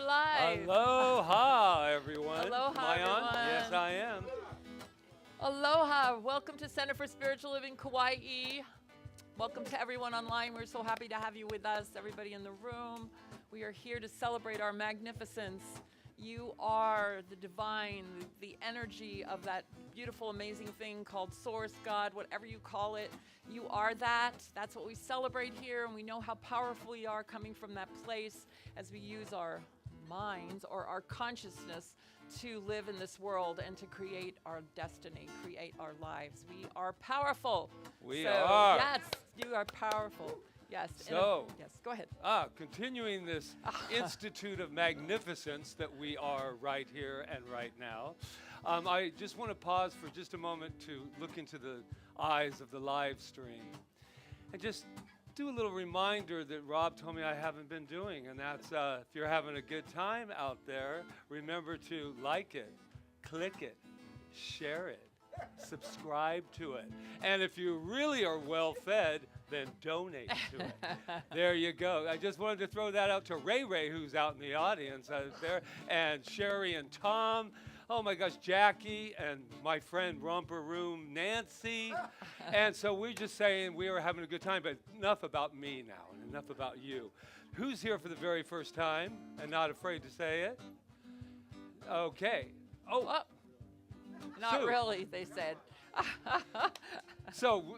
live. Aloha, everyone. Aloha, Am I on? everyone. Yes, I am. Aloha. Welcome to Center for Spiritual Living Kauai. Welcome to everyone online. We're so happy to have you with us, everybody in the room. We are here to celebrate our magnificence. You are the divine, the energy of that beautiful, amazing thing called Source, God, whatever you call it. You are that. That's what we celebrate here, and we know how powerful we are coming from that place as we use our minds or our consciousness to live in this world and to create our destiny, create our lives. We are powerful. We are. Yes, you are powerful. Yes. Yes, go ahead. Continuing this Institute of Magnificence that we are right here and right now, I just want to pause for just a moment to look into the eyes of the live stream and just do a little reminder that Rob told me I haven't been doing, and that's if you're having a good time out there, remember to like it, click it, share it, subscribe to it, and if you really are well fed, then donate to it. There you go. I just wanted to throw that out to Ray Ray, who's out in the audience there, and Sherry and Tom. Oh my gosh, Jackie and my friend Romper Room Nancy. And so we're just saying we are having a good time, but enough about me now and enough about you. Who's here for the very first time and not afraid to say it? Okay. Oh, not Sue. really, they said. So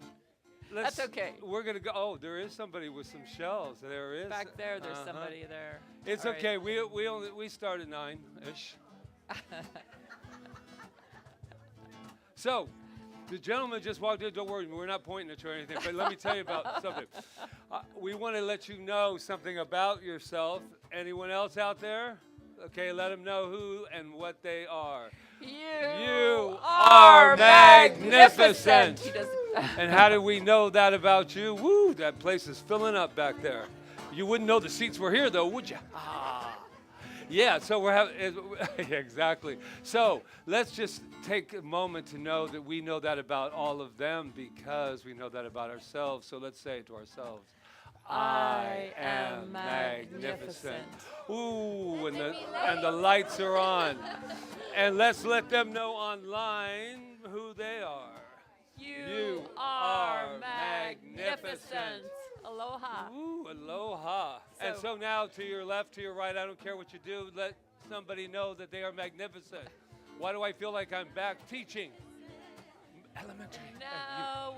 That's okay. We're going to go. Oh, there is somebody with some shells. There is. Back there, there's somebody there. It's All okay. right. We start at 9-ish. So, the gentleman just walked in. Don't worry, we're not pointing at you or anything. But let me tell you about something. We want to let you know something about yourself. Anyone else out there? Okay, let them know who and what they are. You are magnificent. He doesn't. And how do we know that about you? Woo, that place is filling up back there. You wouldn't know the seats were here, though, would you? Yeah, so we're having, exactly. So let's just take a moment to know that we know that about all of them because we know that about ourselves. So let's say it to ourselves. I am magnificent. Ooh, and the lights are on. And let's let them know online who they are. You are magnificent. Aloha. Ooh, aloha. And so now to your left, to your right, I don't care what you do, let somebody know that they are magnificent. Why do I feel like I'm back teaching? Elementary. Now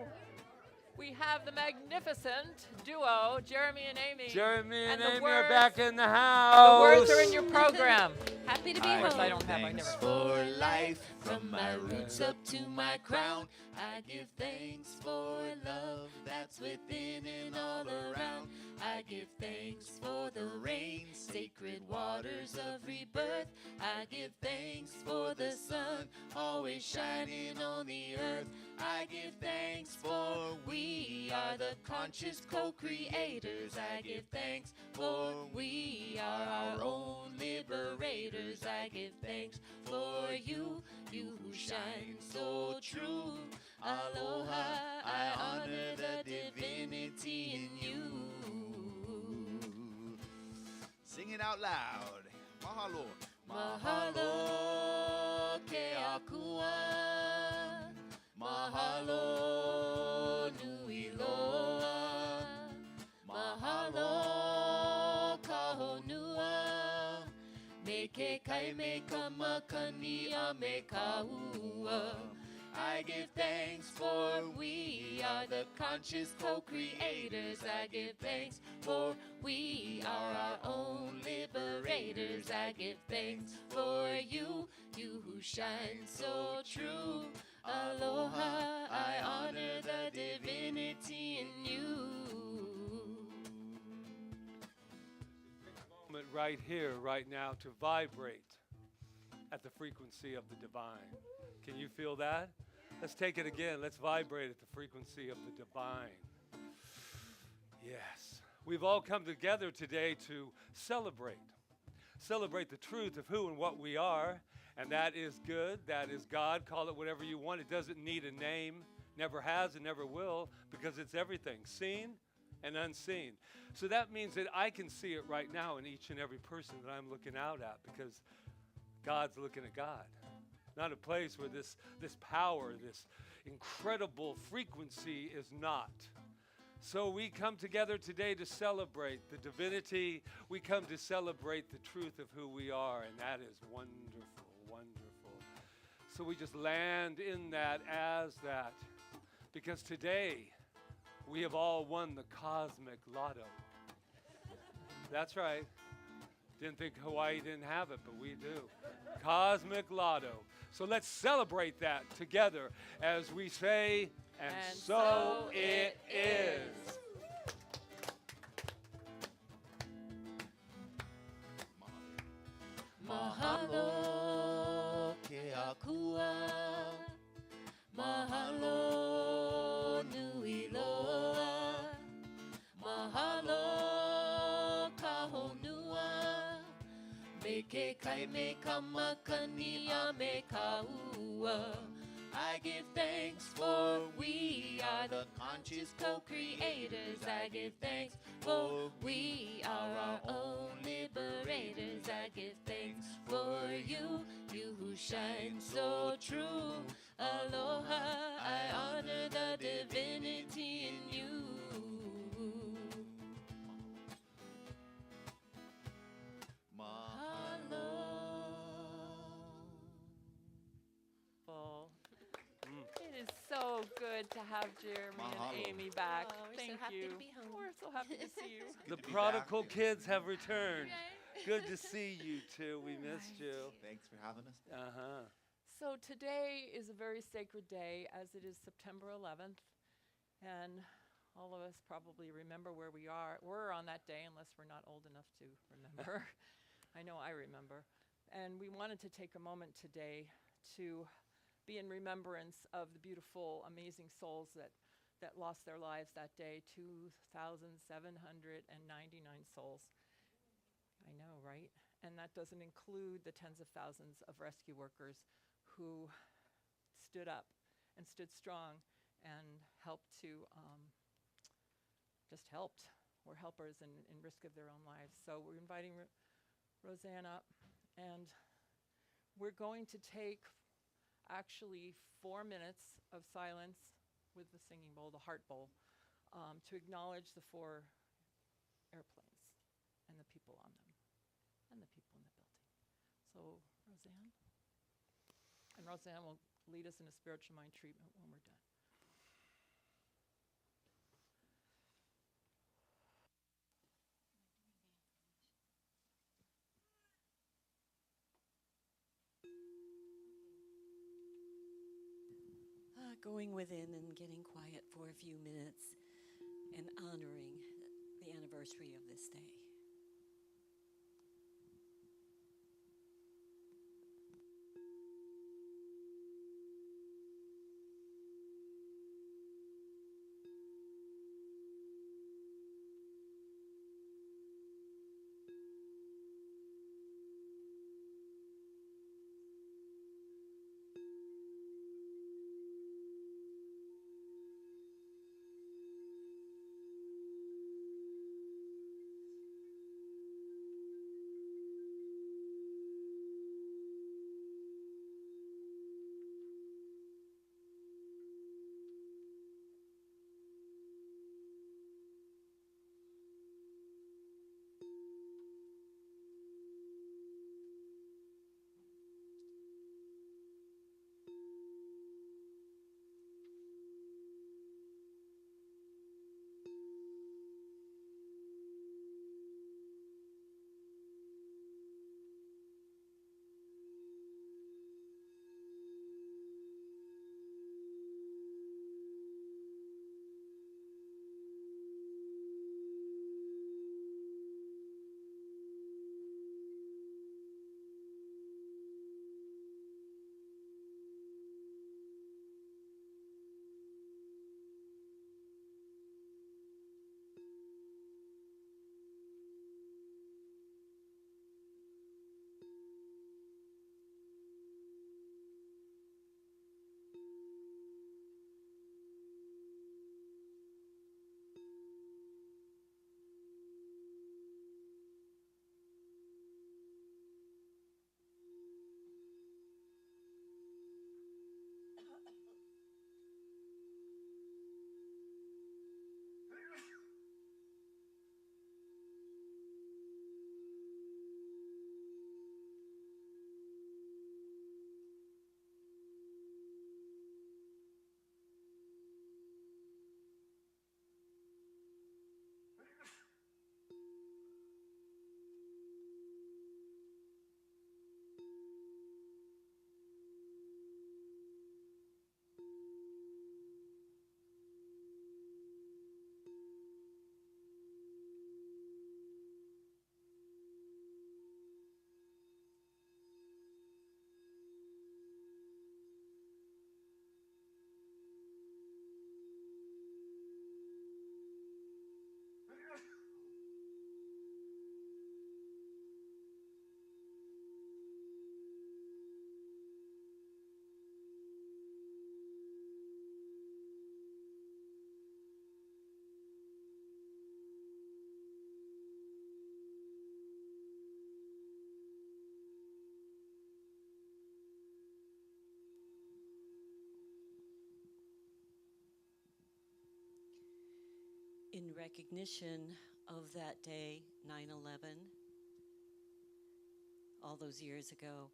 we have the magnificent duo, Jeremy and Amy. Jeremy and the Amy words, are back in the house. The words are in your program. Happy to be Of with course, you. I don't have my Thanks never. for life, from my roots up to my crown. I give thanks for love that's within and all around. I give thanks for the rain, sacred waters of rebirth. I give thanks for the sun, always shining on the earth. I give thanks for we are the conscious co-creators. I give thanks for we are our own liberators. I give thanks for you, you who shine so true. Aloha, I honor the divinity in you. Sing it out loud. Mahalo. Mahalo ke akua, mahalo nui loa, mahalo ka honua, me ke kai me ka makani a me ka ua. I give thanks for we are the conscious co-creators. I give thanks for we are our own liberators. I give thanks for you, you who shine so true. Aloha, I honor the divinity in you. Moment right here, right now, to vibrate at the frequency of the divine. Can you feel that? Let's take it again. Let's vibrate at the frequency of the divine. Yes. We've all come together today to celebrate the truth of who and what we are, and that is good. That is God. Call it whatever you want. It doesn't need a name, never has and never will, because it's everything, seen and unseen. So that means that I can see it right now in each and every person that I'm looking out at, because God's looking at God. Not a place where this power, this incredible frequency is not. So we come together today to celebrate the divinity. We come to celebrate the truth of who we are, and that is wonderful, wonderful. So we just land in that as that, because today we have all won the cosmic lotto. That's right. Didn't think Hawaii didn't have it, but we do. Cosmic lotto. So let's celebrate that together as we say, and so it is. Mahalo ke akua, mahalo nui loa, mahalo ka honua, me ke kai me ka makani a me ka ua. I give thanks for we are the conscious co-creators. I give thanks for we are our own liberators. I give thanks for you, you who shine so true. Aloha, I honor the divinity in you. Full. It is so good to have Jeremy Mahalo. and Amy back. Oh, we're so Thank happy you. to be home. We're so happy to see you. The to be prodigal back. kids have returned. Good to see you too. We missed you. Thanks for having us. Uh-huh. So today is a very sacred day, as it is September 11th, and all of us probably remember where we're on that day, unless we're not old enough to remember. I know I remember. And we wanted to take a moment today to be in remembrance of the beautiful, amazing souls that lost their lives that day, 2,799 souls. I know, right? And that doesn't include the tens of thousands of rescue workers who stood up and stood strong and helped to, just helped, were helpers in risk of their own lives. So we're inviting Roseanne up, and we're going to take actually 4 minutes of silence with the singing bowl, the heart bowl, to acknowledge the 4 airplanes and the people on them and the people in the building. So Roseanne? And Roseanne will lead us in a spiritual mind treatment when we're done. Going within and getting quiet for a few minutes and honoring the anniversary of this day. in recognition of that day, 9/11, all those years ago,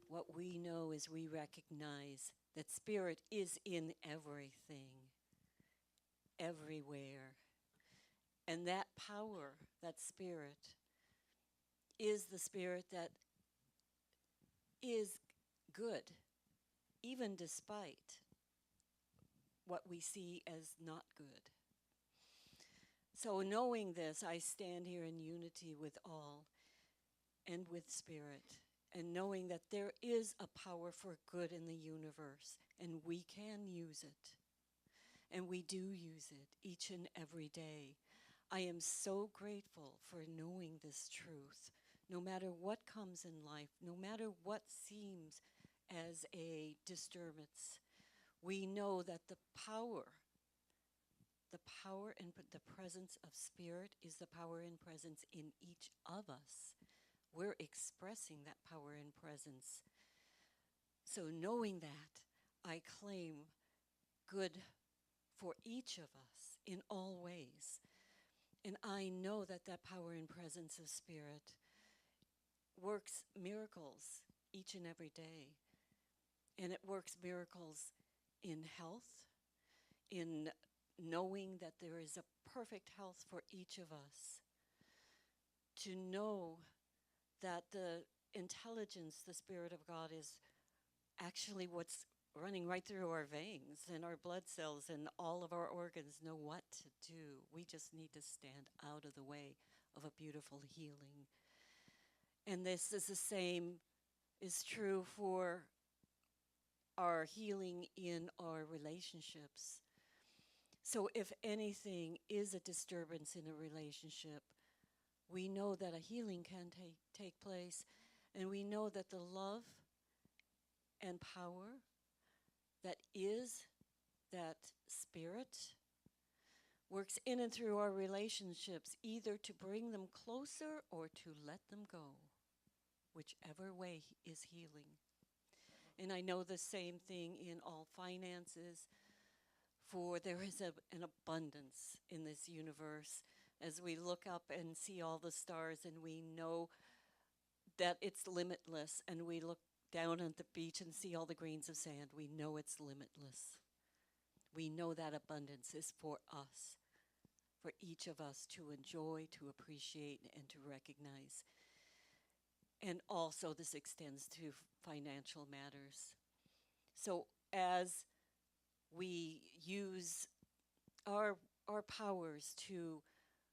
what we know is we recognize that spirit is in everything, everywhere. And that power, that spirit, is the spirit that is good, even despite what we see as not good. So knowing this, I stand here in unity with all and with spirit, and knowing that there is a power for good in the universe, and we can use it. And we do use it each and every day. I am so grateful for knowing this truth. No matter what comes in life, no matter what seems as a disturbance, we know that the power and the presence of spirit is the power and presence in each of us. We're expressing that power and presence. So knowing that, I claim good for each of us in all ways. And I know that that power and presence of spirit works miracles each and every day. And it works miracles in health, in knowing that there is a perfect health for each of us. To know that the intelligence, the Spirit of God, is actually what's running right through our veins and our blood cells, and all of our organs know what to do. We just need to stand out of the way of a beautiful healing. And this is the same, is true for our healing in our relationships. So if anything is a disturbance in a relationship, we know that a healing can take place, and we know that the love and power that is that spirit works in and through our relationships, either to bring them closer or to let them go, whichever way is healing. And I know the same thing in all finances, for there is an abundance in this universe. As we look up and see all the stars, and we know that it's limitless, and we look down at the beach and see all the grains of sand, we know it's limitless. We know that abundance is for us, for each of us to enjoy, to appreciate, and to recognize. And also this extends to financial matters. So as we use our powers to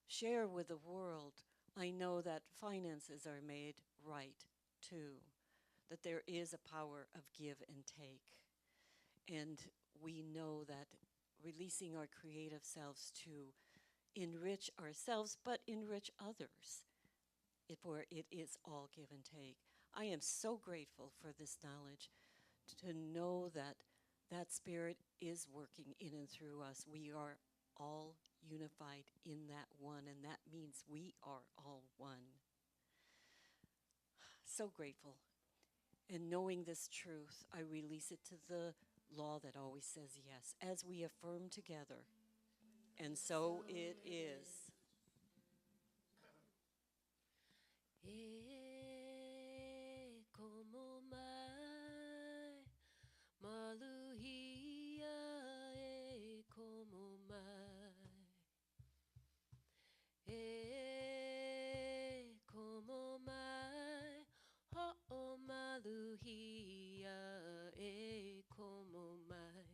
share with the world, I know that finances are made right too, that there is a power of give and take. And we know that releasing our creative selves to enrich ourselves, but enrich others, for it is all give and take. I am so grateful for this knowledge, to know that that spirit is working in and through us. We are all unified in that one, and that means we are all one. So grateful. And knowing this truth, I release it to the law that always says yes, as we affirm together. And so it is. Como mai, maluhia como mai, como mai, ho maluhia como mai,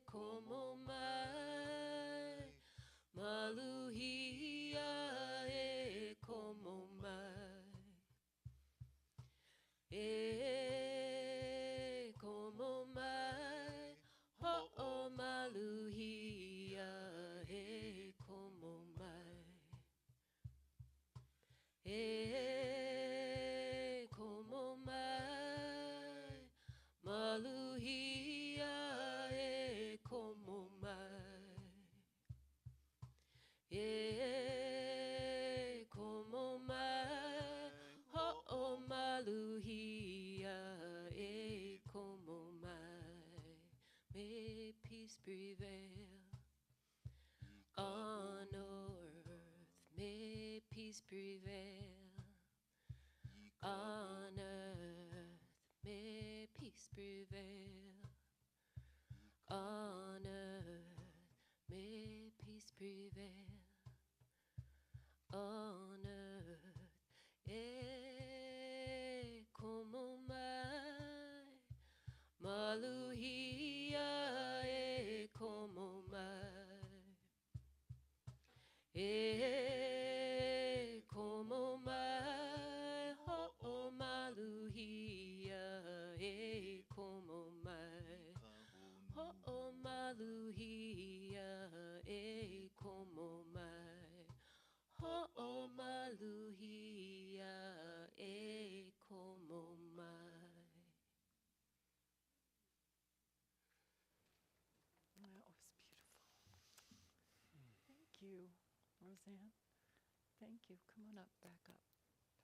como mai, maluhia como mai. prevail. On earth may peace prevail. On earth may peace prevail. On earth may peace prevail. On earth, como mai, maluhia, como mai, como mai, ho maluhia, como mai, ho maluhia, como mai, ho maluhia, como mai. That was beautiful. Thank you, Roseanne. Thank you. Come on up, back up,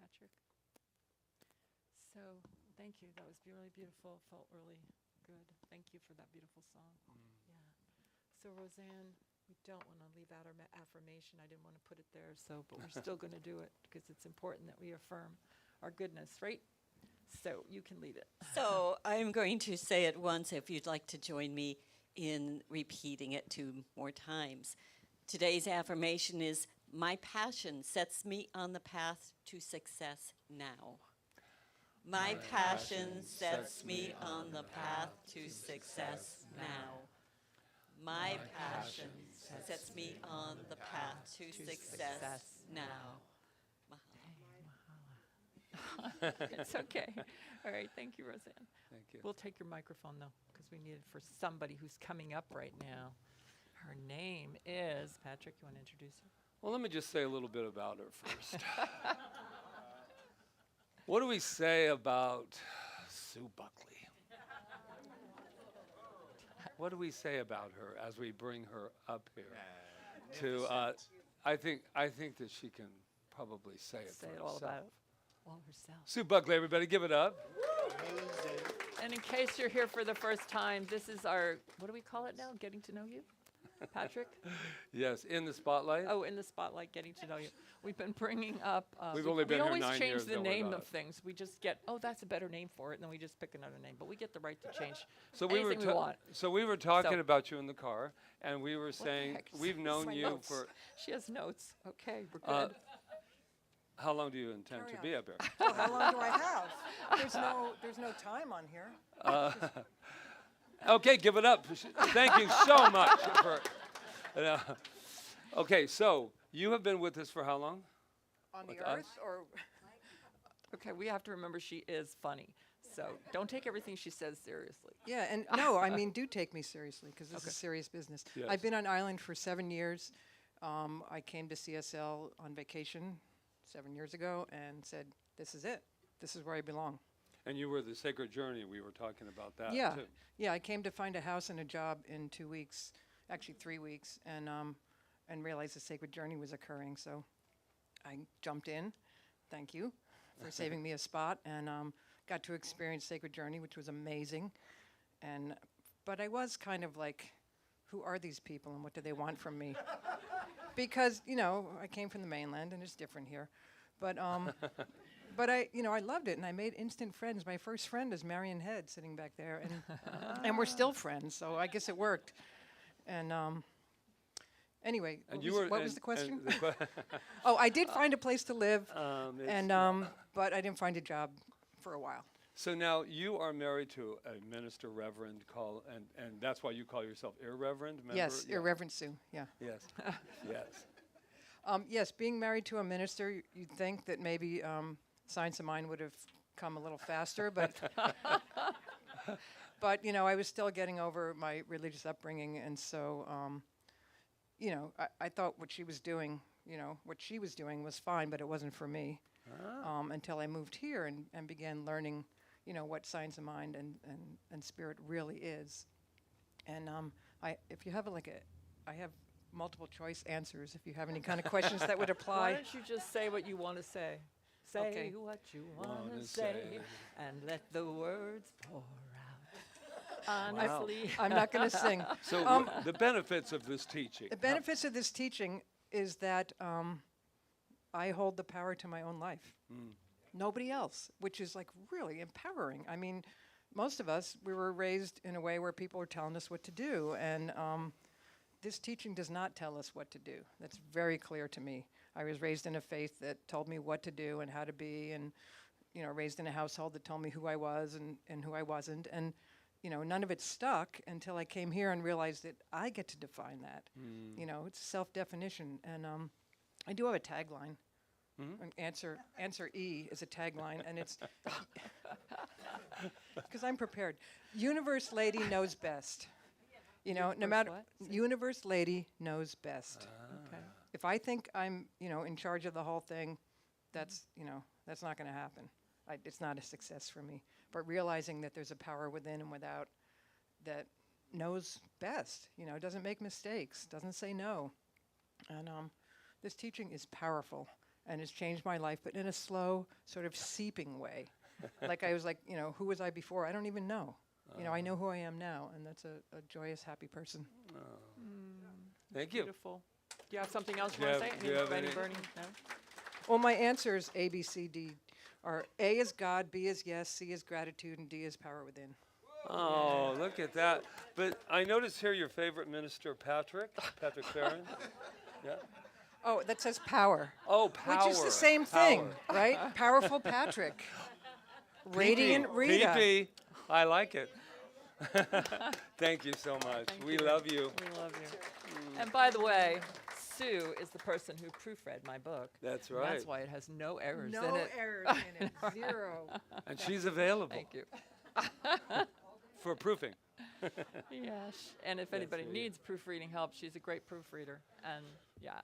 Patrick. So, thank you. That was really beautiful. Felt really good. Thank you for that beautiful song. Yeah. So, Roseanne, we don't want to leave out our affirmation. I didn't want to put it there, so but we're still going to do it because it's important that we affirm our goodness, right? So, you can lead it. So I'm going to say it once if you'd like to join me in repeating it 2 more times. Today's affirmation is, my passion sets me on the path to success now. My passion sets me on the path to success now. My passion sets me on the path to success now. It's okay. All right. Thank you, Roseanne. Thank you. We'll take your microphone, though, because we need it for somebody who's coming up right now. Her name is, Patrick, you want to introduce her? Well, let me just say a little bit about her first. What do we say about Sue Buckley? What do we say about her as we bring her up here? To I think that she can probably say it Say for it all herself. about all herself. Sue Buckley, everybody, give it up. And in case you're here for the first time, this is our, what do we call it now? Getting to know you? Patrick? Yes, in the spotlight. Oh, in the spotlight, getting to know you. We've been bringing up. We've only been we here always 9 change years, the don't worry name about of it. things. We just get, oh, that's a better name for it, and then we just pick another name. But we get the right to change So we were anything we want. so we were talking So- about you in the car, and we were What the saying heck? we've known My you notes. for She has notes. Okay, we're uh, good. how long do you intend Carry to on. be up here? Oh, how long do I have? There's no time on here. Okay, give it up. Thank you so much for. Okay, so you have been with us for how long? On the With us? earth, or Okay, we have to remember she is funny. So don't take everything she says seriously. yeah, and no, I mean, do take me seriously because this Okay. is serious business. Yes. I've been on island for 7 years. I came to CSL on vacation 7 years ago and said, "This is it. This is where I belong." And you were the Sacred Journey. We were talking about that Yeah, too. yeah. I came to find a house and a job in 2 weeks, actually 3 weeks, and realized the Sacred Journey was occurring. So I jumped in. Thank you for saving me a spot, and got to experience Sacred Journey, which was amazing. But I was kind of like, who are these people and what do they want from me? Because I came from the mainland and it's different here, but I loved it and I made instant friends. My first friend is Marion Head sitting back there, and we're still friends. So I guess it worked. And anyway, And what was the question? Oh, I did find a place to live, but I didn't find a job for a while. so now you are married to a minister reverend and that's why you call yourself irreverend. Remember? Yes, Yeah. Irreverent Sue. Yeah. Yes. Yes. Yes, being married to a minister, you'd think that maybe Science of Mind would have come a little faster, but I was still getting over my religious upbringing, and so I thought what she was doing was fine, but it wasn't for me until I moved here and began learning, what Science of Mind and spirit really is. And if you have I have multiple choice answers if you have any kind of questions that would Why apply. don't you just say what you want to say? Say Okay. what you want Wanna to say, say. and let the words pour out. Honestly. I'm not going to sing. So the benefits of this teaching. The benefits of this teaching is that I hold the power to my own life. Nobody else, which is like really empowering. I mean, most of us, we were raised in a way where people were telling us what to do. And this teaching does not tell us what to do. That's very clear to me. I was raised in a faith that told me what to do and how to be, and raised in a household that told me who I was and who I wasn't. And none of it stuck until I came here and realized that I get to define that. It's self-definition. And I do have a tagline. Answer E is a tagline, and it's because I'm prepared. Universe lady knows best. No matter universe lady knows best. Okay. If I think I'm in charge of the whole thing, that's not going to happen. It's not a success for me. But realizing that there's a power within and without that knows best, doesn't make mistakes, doesn't say no. And this teaching is powerful and has changed my life, but in a slow, sort of seeping way. Like I was like, who was I before? I don't even know. I know who I am now, and that's a joyous, happy person. Thank you. Beautiful. Do you have something else you Do you want to say? have- do you have Any any- burning? No? Well, my answers, A, B, C, D, are A is God, B is yes, C is gratitude, and D is power within. Oh, look at that. But I notice here your favorite minister, Patrick Feren. Yeah. Oh, that says power. Oh, power. Which is the same thing, Power. right? Powerful Patrick. Radiant Rita. PP. I like it. Thank you so much. We love you. We love you. And by the way, Sue is the person who proofread my book. That's And right. That's why it has no errors in No it. errors in it. Zero. And she's available Thank you. for proofing. Yes. And if anybody sweet. needs proofreading help, she's a great proofreader. And yeah.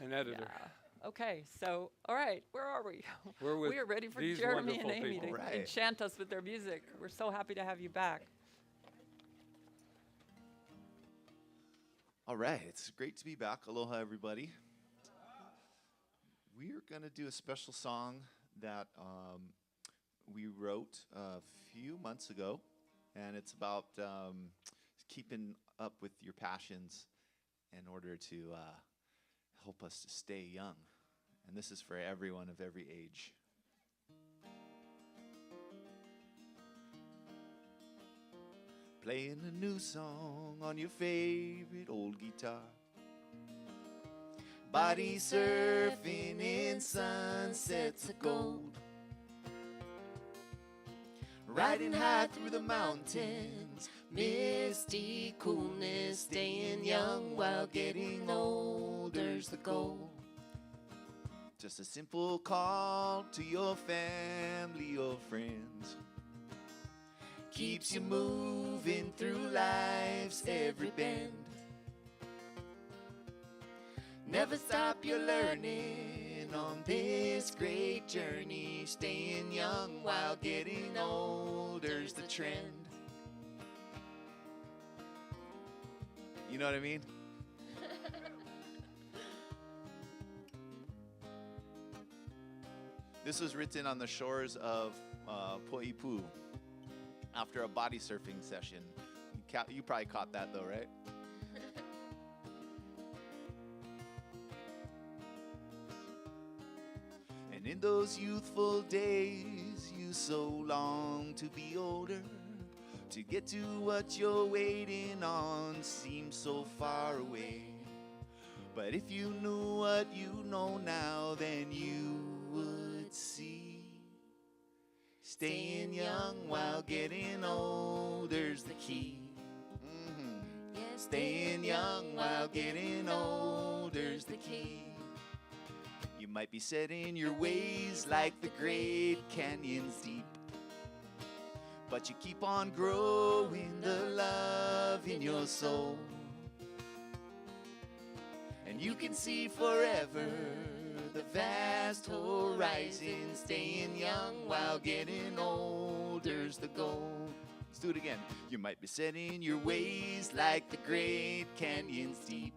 An editor. Yeah. Okay, so all right, where are we? We're with We are ready for these Jeremy and wonderful Amy people. to Right. enchant us with their music. We're so happy to have you back. All right, it's great to be back. Aloha, everybody. We're going to do a special song that we wrote a few months ago, and it's about keeping up with your passions in order to help us to stay young. And this is for everyone of every age. Playing a new song on your favorite old guitar. Body surfing in sunsets of gold. Riding high through the mountains, misty coolness, staying young while getting older's the goal. Just a simple call to your family or friends. Keeps you moving through life's every bend. Never stop your learning on this great journey. Staying young while getting older's the trend. You know what I mean? This was written on the shores of Poipu after a body surfing session. You probably caught that though, right? And in those youthful days, you so long to be older. To get to what you're waiting on seems so far away. But if you knew what you know now, then you would see. Staying young while getting older's the key. Staying young while getting older's the key. You might be set in your ways like the great canyons deep, but you keep on growing the love in your soul. And you can see forever the vast horizon. Staying young while getting older's the goal. Let's do it again. You might be set in your ways like the great canyons deep,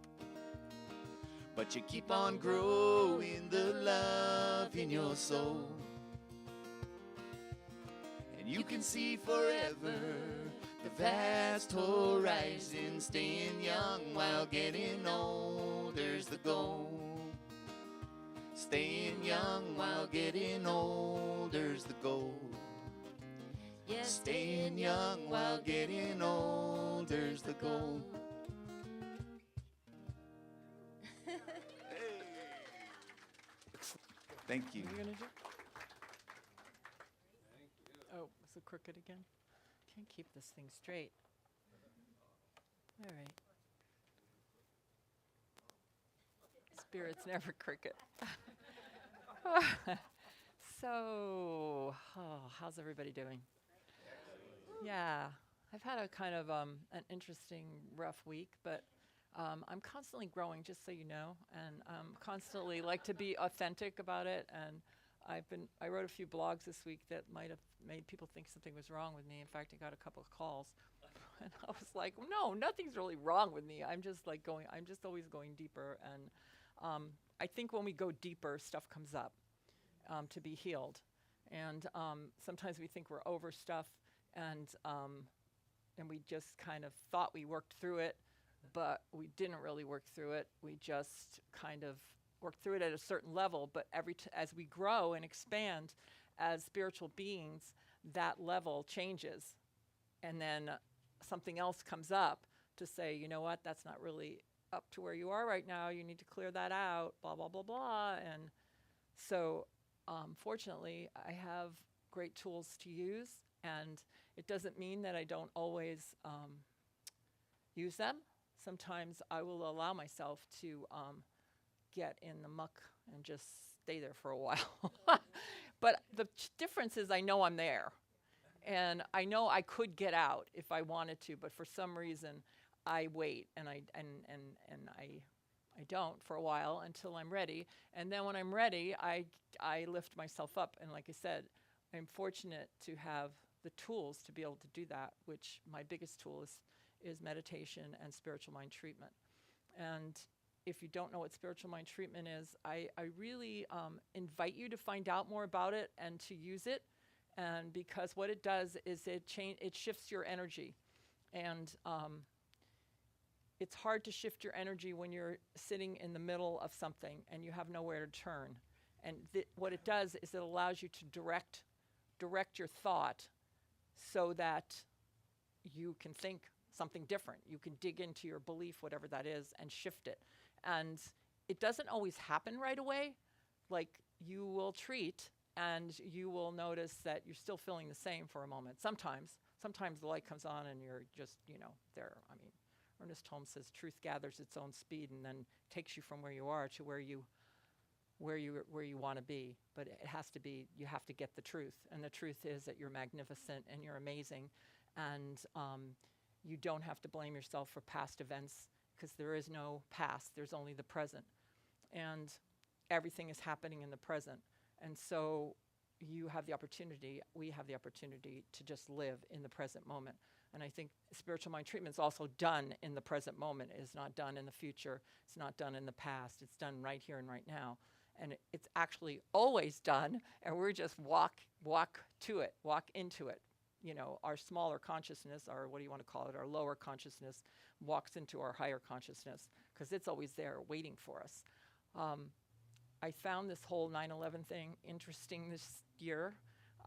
but you keep on growing the love in your soul. And you can see forever the vast vast horizon. Staying young while getting older's the goal. Staying young while getting older's the goal. Yes, Staying young while getting older's the goal. Thank you. What are you gonna do? Oh, is it crooked again? Can't keep this thing straight. All right. Spirit's never crooked. So, how's everybody doing? Yeah, I've had a kind of an interesting, rough week, but I'm constantly growing, just so you know, and constantly like to be authentic about it. And I wrote a few blogs this week that might have made people think something was wrong with me. In fact, I got a couple of calls, and I was like, no, nothing's really wrong with me. I'm just always going deeper. And I think when we go deeper, stuff comes up to be healed. And sometimes we think we're over stuff, and we just kind of thought we worked through it, but we didn't really work through it. We just kind of worked through it at a certain level, but as we grow and expand as spiritual beings, that level changes. And then something else comes up to say, you know what, that's not really up to where you are right now. You need to clear that out, blah, blah, blah, blah. And so fortunately, I have great tools to use, and it doesn't mean that I don't always use them. Sometimes I will allow myself to get in the muck and just stay there for a while. But the difference is I know I'm there, and I know I could get out if I wanted to, but for some reason I wait and I don't for a while until I'm ready. And then when I'm ready, I lift myself up. And like I said, I'm fortunate to have the tools to be able to do that, which my biggest tool is meditation and spiritual mind treatment. And if you don't know what spiritual mind treatment is, I really invite you to find out more about it and to use it. And because what it does is it shifts your energy. And it's hard to shift your energy when you're sitting in the middle of something and you have nowhere to turn. And what it does is it allows you to direct your thought so that you can think something different. You can dig into your belief, whatever that is, and shift it. And it doesn't always happen right away. Like, you will treat and you will notice that you're still feeling the same for a moment. Sometimes the light comes on and you're just, there. I mean, Ernest Holmes says truth gathers its own speed and then takes you from where you are to where you want to be. But it has to be, you have to get the truth. And the truth is that you're magnificent and you're amazing. And you don't have to blame yourself for past events, because there is no past, there's only the present. And everything is happening in the present. And so we have the opportunity to just live in the present moment. And I think spiritual mind treatment is also done in the present moment. It is not done in the future. It's not done in the past. It's done right here and right now. And it's actually always done, and we're just walk to it, walk into it. Our smaller consciousness, or what do you want to call it, our lower consciousness, walks into our higher consciousness, because it's always there waiting for us. I found this whole 9/11 thing interesting this year.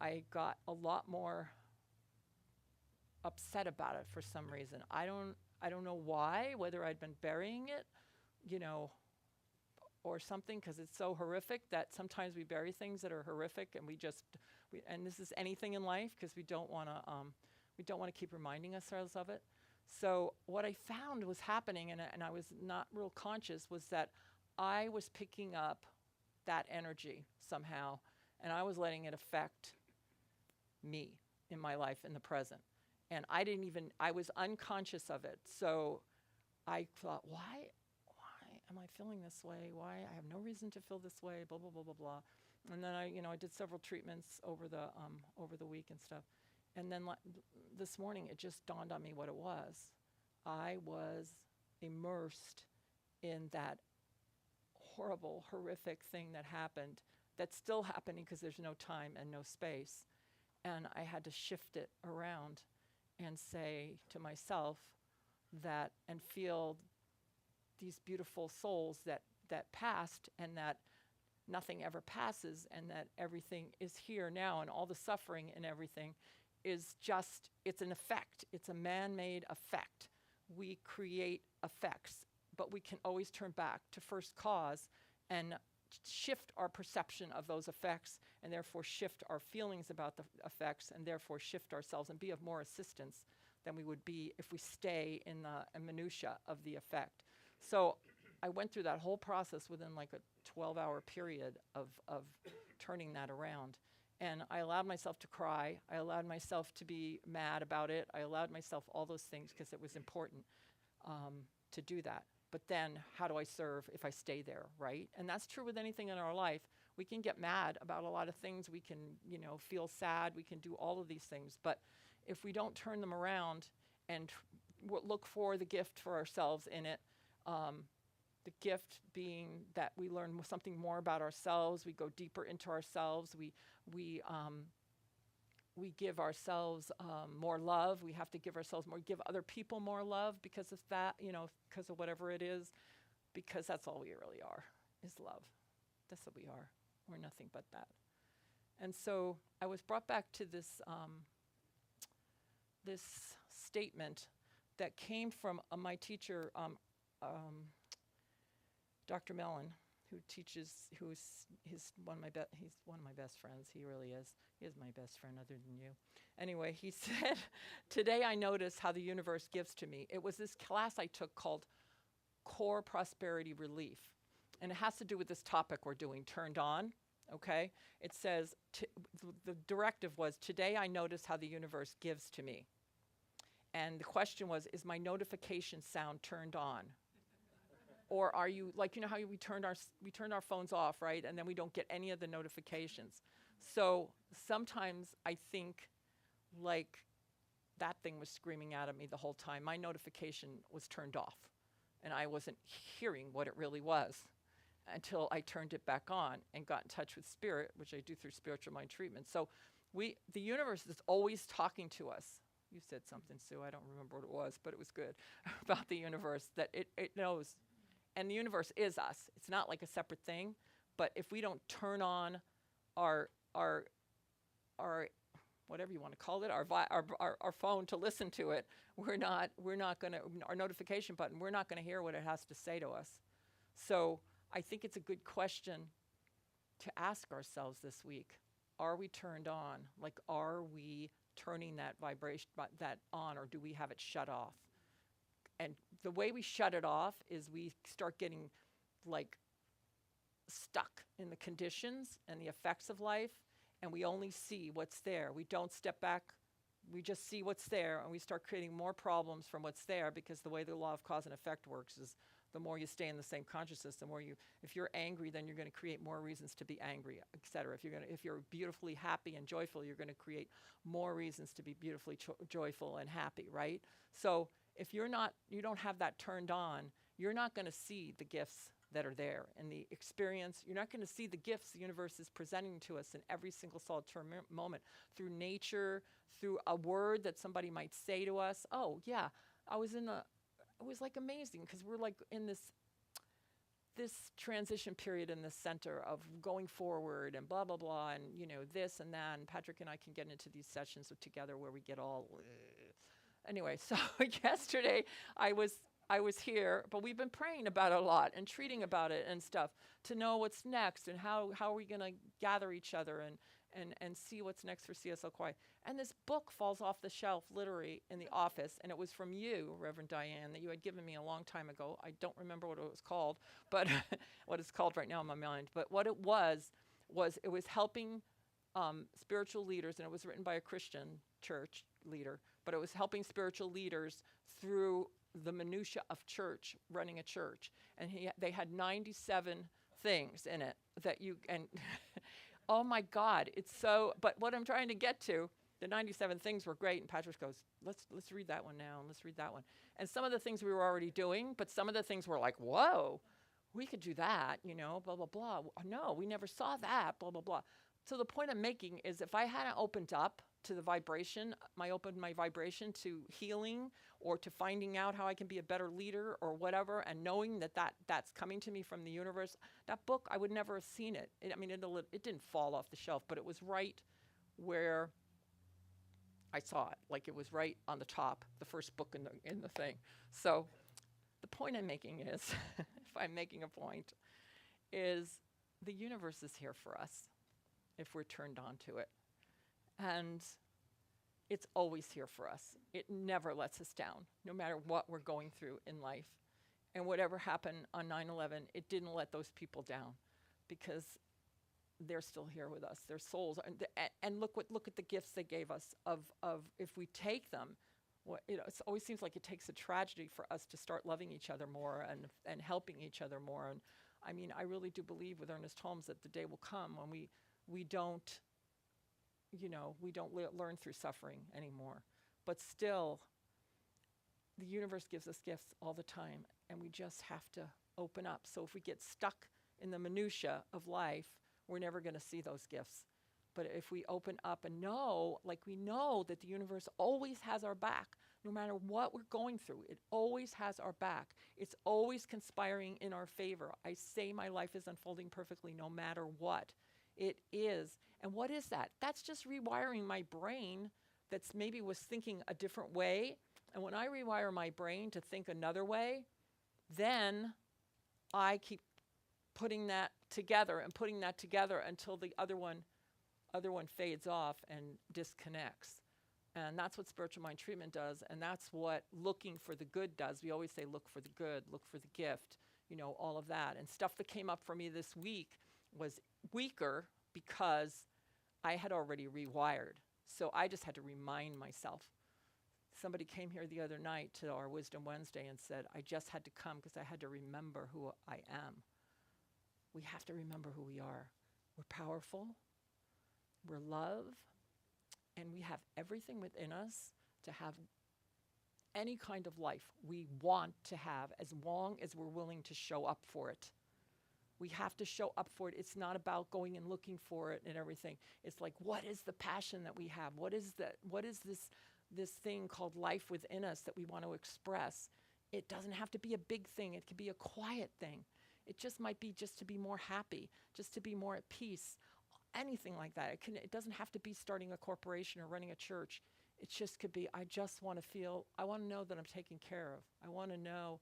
I got a lot more upset about it for some reason. I don't know why, whether I'd been burying it, or something, because it's so horrific that sometimes we bury things that are horrific, and and this is anything in life, because we don't want to keep reminding ourselves of it. So what I found was happening, and I was not real conscious, was that I was picking up that energy somehow, and I was letting it affect me in my life in the present. And I was unconscious of it. So I thought, why am I feeling this way? Why? I have no reason to feel this way, blah, blah, blah, blah, blah. And then I did several treatments over the week and stuff. And then this morning, it just dawned on me what it was. I was immersed in that horrible, horrific thing that happened, that's still happening because there's no time and no space. And I had to shift it around. and say to myself that, and feel these beautiful souls that passed, and that nothing ever passes, and that everything is here now, and all the suffering and everything is just, it's an effect. It's a man-made effect. We create effects, but we can always turn back to first cause and shift our perception of those effects, and therefore shift our feelings about the effects, and therefore shift ourselves and be of more assistance than we would be if we stay in the minutia of the effect. So I went through that whole process within like a 12-hour period of turning that around. And I allowed myself to cry. I allowed myself to be mad about it. I allowed myself all those things because it was important to do that. But then how do I serve if I stay there, right? And that's true with anything in our life. We can get mad about a lot of things. We can, feel sad. We can do all of these things. But if we don't turn them around and look for the gift for ourselves in it, the gift being that we learn something more about ourselves, we go deeper into ourselves, we give ourselves more love. We have to give ourselves more, give other people more love because of that, because of whatever it is, because that's all we really are, is love. That's what we are. We're nothing but that. And so I was brought back to this this statement that came from my teacher, Dr. Mellon, he's one of my best friends. He really is. He is my best friend other than you. Anyway, he said, "Today I notice how the universe gives to me." It was this class I took called Core Prosperity Relief. And it has to do with this topic we're doing, Turned On, okay? It says, the directive was, "Today I notice how the universe gives to me." And the question was, is my notification sound turned on? Or are you, like, how we turned our phones off, right? And then we don't get any of the notifications. So sometimes I think like that thing was screaming out at me the whole time. My notification was turned off and I wasn't hearing what it really was until I turned it back on and got in touch with spirit, which I do through spiritual mind treatment. So the universe is always talking to us. You said something, Sue, I don't remember what it was, but it was good, about the universe, that it knows. And the universe is us. It's not like a separate thing, but if we don't turn on our whatever you want to call it, our phone to listen to it, we're not gonna, our notification button, we're not gonna hear what it has to say to us. So I think it's a good question to ask ourselves this week. Are we turned on? Like, are we turning that vibration that on, or do we have it shut off? And the way we shut it off is we start getting like stuck in the conditions and the effects of life, and we only see what's there. We don't step back. We just see what's there, and we start creating more problems from what's there, because the way the law of cause and effect works is the more you stay in the same consciousness, the more if you're angry, then you're going to create more reasons to be angry, etc. If you're beautifully happy and joyful, you're going to create more reasons to be beautifully joyful and happy, right? So if you don't have that turned on, you're not going to see the gifts that are there in the experience. You're not going to see the gifts the universe is presenting to us in every single solitary moment, through nature, through a word that somebody might say to us. Oh yeah, it was like amazing, because we're like in this transition period in the center of going forward and blah, blah, blah, and this and that. And Patrick and I can get into these sessions together where we get all, anyway, so yesterday I was here, but we've been praying about it a lot and treating about it and stuff to know what's next and how are we going to gather each other and see what's next for CSL Kauai. And this book falls off the shelf literally in the office, and it was from you, Reverend Diane, that you had given me a long time ago. I don't remember what it was called, but what it's called right now in my mind. But what it was it was helping spiritual leaders, and it was written by a Christian church leader, but it was helping spiritual leaders through the minutia of church, running a church. And they had 97 things in it that oh my God, it's so, but what I'm trying to get to, the 97 things were great, and Patrick goes, let's read that one now, and let's read that one. And some of the things we were already doing, but some of the things were like, whoa, we could do that, blah, blah, blah. No, we never saw that, blah, blah, blah. So the point I'm making is, if I hadn't opened up to the vibration, my vibration to healing or to finding out how I can be a better leader or whatever, and knowing that's coming to me from the universe. That book, I would never have seen it. It didn't fall off the shelf, but it was right where I saw it. Like, it was right on the top, the first book in the thing. So the point I'm making is, if I'm making a point, is the universe is here for us if we're turned on to it. And it's always here for us. It never lets us down, no matter what we're going through in life. And whatever happened on 9/11, it didn't let those people down, because they're still here with us. Their souls, and look at the gifts they gave us. Of if we take them, it always seems like it takes a tragedy for us to start loving each other more and helping each other more. And I mean, I really do believe with Ernest Holmes that the day will come when we don't learn through suffering anymore. But still, the universe gives us gifts all the time, and we just have to open up. So if we get stuck in the minutia of life, we're never going to see those gifts. But if we open up and know, like we know that the universe always has our back, no matter what we're going through, it always has our back. It's always conspiring in our favor. I say my life is unfolding perfectly no matter what. It is. And what is that? That's just rewiring my brain that's maybe was thinking a different way. And when I rewire my brain to think another way, then I keep putting that together until the other one fades off and disconnects. And that's what spiritual mind treatment does, and that's what looking for the good does. We always say look for the good, look for the gift, all of that. And stuff that came up for me this week was weaker because I had already rewired. So I just had to remind myself. Somebody came here the other night to our Wisdom Wednesday and said, I just had to come because I had to remember who I am. We have to remember who we are. We're powerful, we're love, and we have everything within us to have any kind of life we want to have, as long as we're willing to show up for it. We have to show up for it. It's not about going and looking for it and everything. It's like, what is the passion that we have? What is this thing called life within us that we want to express? It doesn't have to be a big thing. It could be a quiet thing. It just might be just to be more happy, just to be more at peace, anything like that. It doesn't have to be starting a corporation or running a church. It just could be, I just want to know that I'm taken care of. I want to know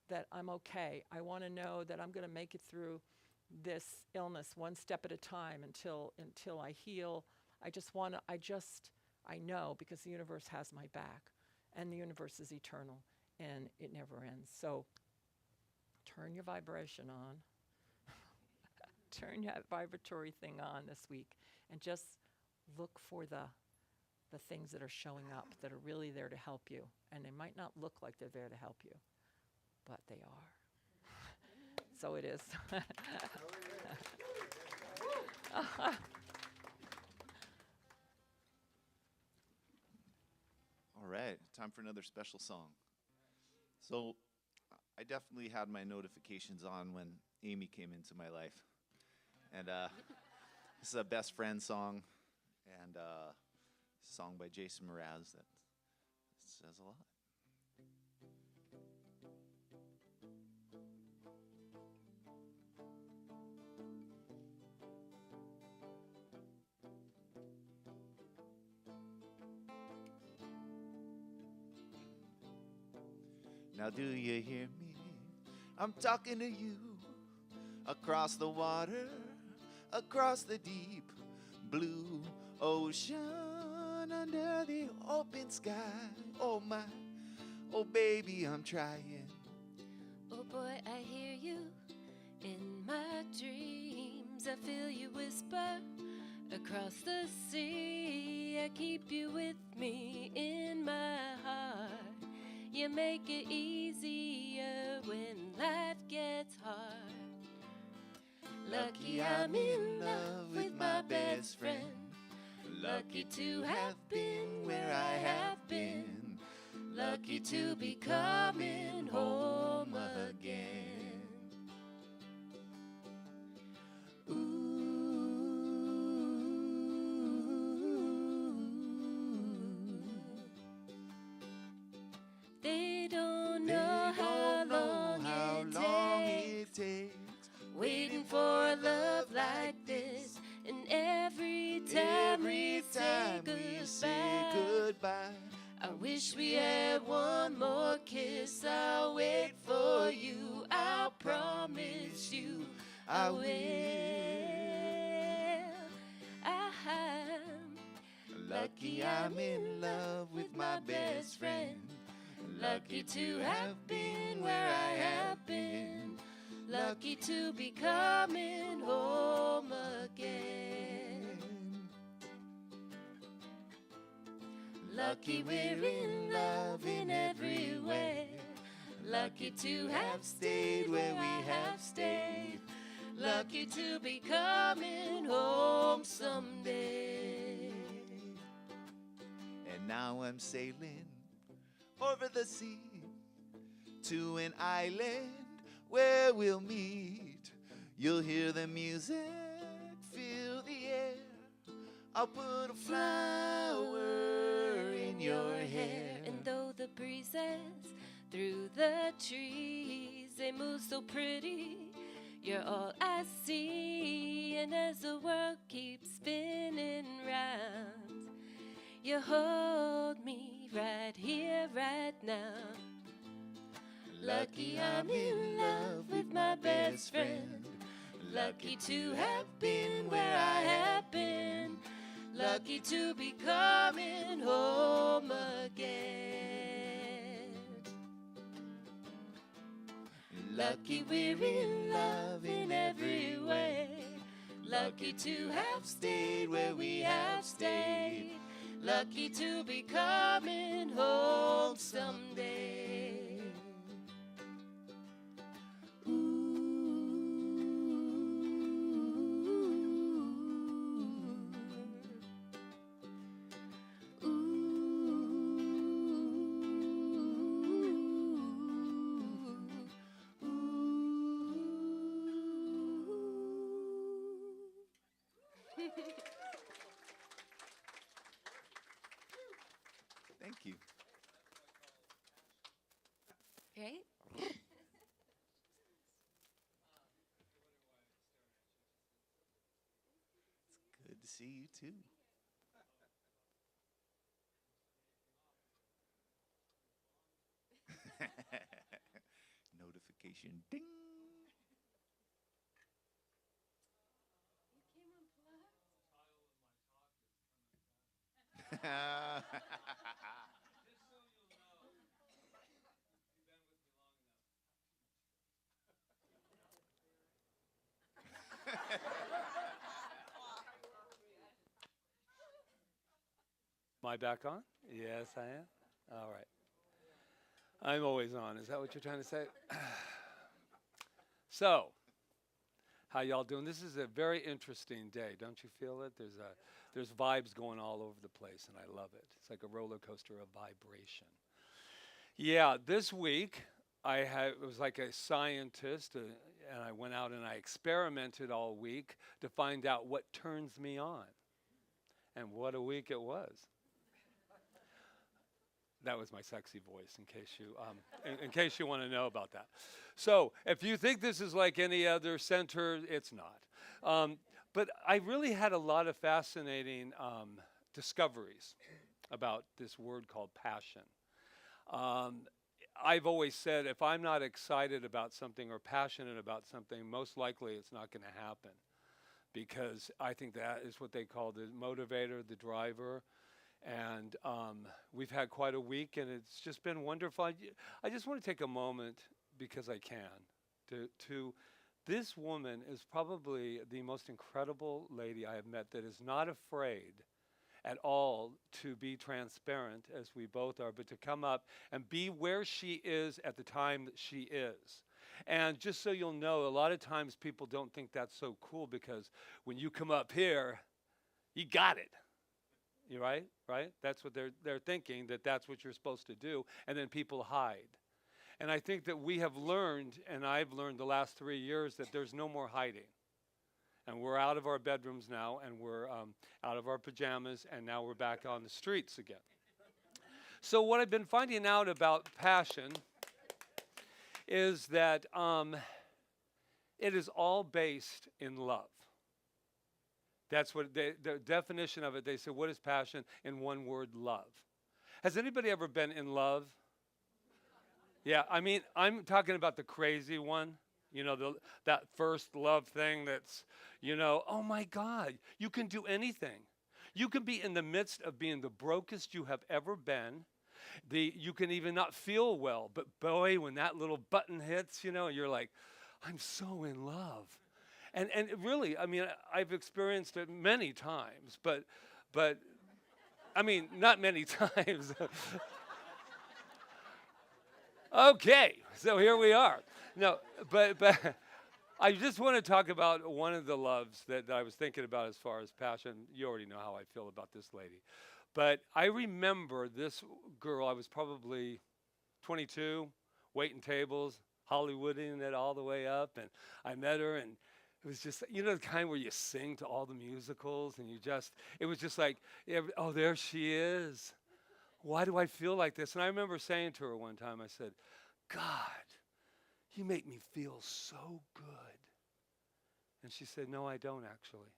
that I'm okay. I want to know that I'm going to make it through this illness one step at a time until I heal. I know, because the universe has my back, and the universe is eternal, and it never ends. So turn your vibration on. Turn that vibratory thing on this week, and just look for the things that are showing up that are really there to help you. And they might not look like they're there to help you, but they are. So it is. All right, time for another special song. So I definitely had my notifications on when Amy came into my life. And this is a best friend song, and a song by Jason Mraz that says a lot. Now do you hear me? I'm talking to you across the water, across the deep blue ocean, under the open sky. Oh my, oh baby, I'm trying. Oh boy, I hear you in my dreams. I feel you whisper across the sea. I keep you with me in my heart. You make it easier when life gets hard. Lucky I'm in love with my best friend. Lucky to have been where I have been. Lucky to be coming home again. Ooh. waiting for a love like this. And every time we say goodbye, I wish we had one more kiss. I'll wait for you, I'll promise you I will. I'm lucky I'm in love with my best friend. Lucky to have been where I have been. Lucky to be coming home again. Lucky we're in love in every way. Lucky to have stayed where we have stayed. Lucky to be coming home someday. And now I'm sailing over the sea to an island where we'll meet. You'll hear the music, feel the air. I'll put a flower in your hair. And though the breezes through the trees, they move so pretty, you're all I see. And as the world keeps spinning round, you hold me right here, right now. Lucky I'm in love with my best friend. Lucky to have been where I have been. Lucky to be coming home again. Lucky we're in love in every way. Lucky to have stayed where we have stayed. Lucky to be coming home someday. Thank you. Right? Good to see you too. Notification ding. Am I back on? Yes, I am. All right. I'm always on. Is that what you're trying to say? So, how y'all doing? This is a very interesting day, don't you feel it? There's vibes going all over the place, and I love it. It's like a roller coaster of vibration. Yeah, this week it was like a scientist, and I went out and I experimented all week to find out what turns me on. And what a week it was. That was my sexy voice, in case you want to know about that. So if you think this is like any other center, it's not. But I really had a lot of fascinating discoveries about this word called passion. I've always said if I'm not excited about something or passionate about something, most likely it's not going to happen, because I think that is what they call the motivator, the driver. And we've had quite a week, and it's just been wonderful. I just want to take a moment, because I can, to this woman is probably the most incredible lady I have met, that is not afraid at all to be transparent, as we both are, but to come up and be where she is at the time that she is. And just so you'll know, a lot of times people don't think that's so cool, because when you come up here, you got it. You right? That's what they're thinking, that's what you're supposed to do, and then people hide. And I think that we have learned, and I've learned the last 3 years, that there's no more hiding. And we're out of our bedrooms now, and we're out of our pajamas, and now we're back on the streets again. So what I've been finding out about passion is that it is all based in love. That's what the definition of it, they say, what is passion? In one word, love. Has anybody ever been in love? Yeah, I mean, I'm talking about the crazy one. You know, that first love thing that's, you know, oh my God, you can do anything. You can be in the midst of being the brokest you have ever been. You can even not feel well, but boy, when that little button hits, you know, you're like, I'm so in love. And really, I mean, I've experienced it many times, but I mean, not many times. Okay, so here we are. No, but I just want to talk about one of the loves that I was thinking about as far as passion. You already know how I feel about this lady. But I remember this girl, I was probably 22, waiting tables, Hollywooding it all the way up, and I met her, and it was just, you know, the kind where you sing to all the musicals, and it was just like, oh, there she is. Why do I feel like this? And I remember saying to her one time, I said, God, you make me feel so good. And she said, no, I don't actually.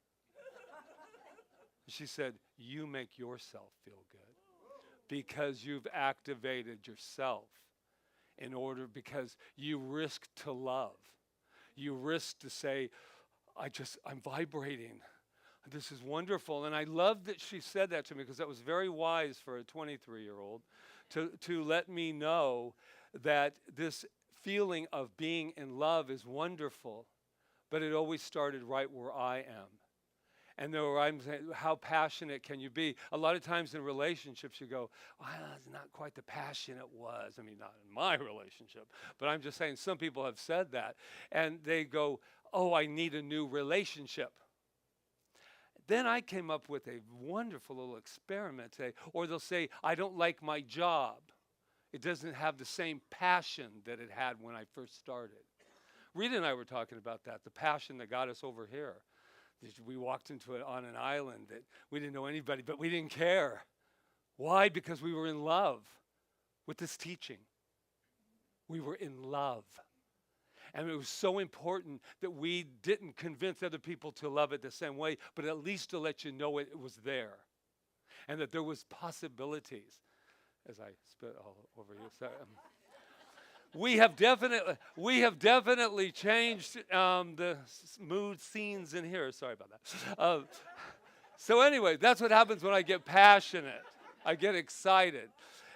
She said, you make yourself feel good because you've activated yourself because you risk to love. You risk to say, I'm vibrating. This is wonderful. And I love that she said that to me because that was very wise for a 23-year-old to let me know that this feeling of being in love is wonderful, but it always started right where I am. And there I'm saying, how passionate can you be? A lot of times in relationships you go, it's not quite the passion it was. I mean, not in my relationship, but I'm just saying some people have said that. And they go, oh, I need a new relationship. Then I came up with a wonderful little experiment today. Or they'll say, I don't like my job. It doesn't have the same passion that it had when I first started. Rita and I were talking about that, the passion that got us over here. We walked into it on an island that we didn't know anybody, but we didn't care. Why? Because we were in love with this teaching. We were in love. And it was so important that we didn't convince other people to love it the same way, but at least to let you know it was there. And that there was possibilities. As I spit all over you. So, we have definitely changed the mood scenes in here. Sorry about that. So anyway, that's what happens when I get passionate. I get excited.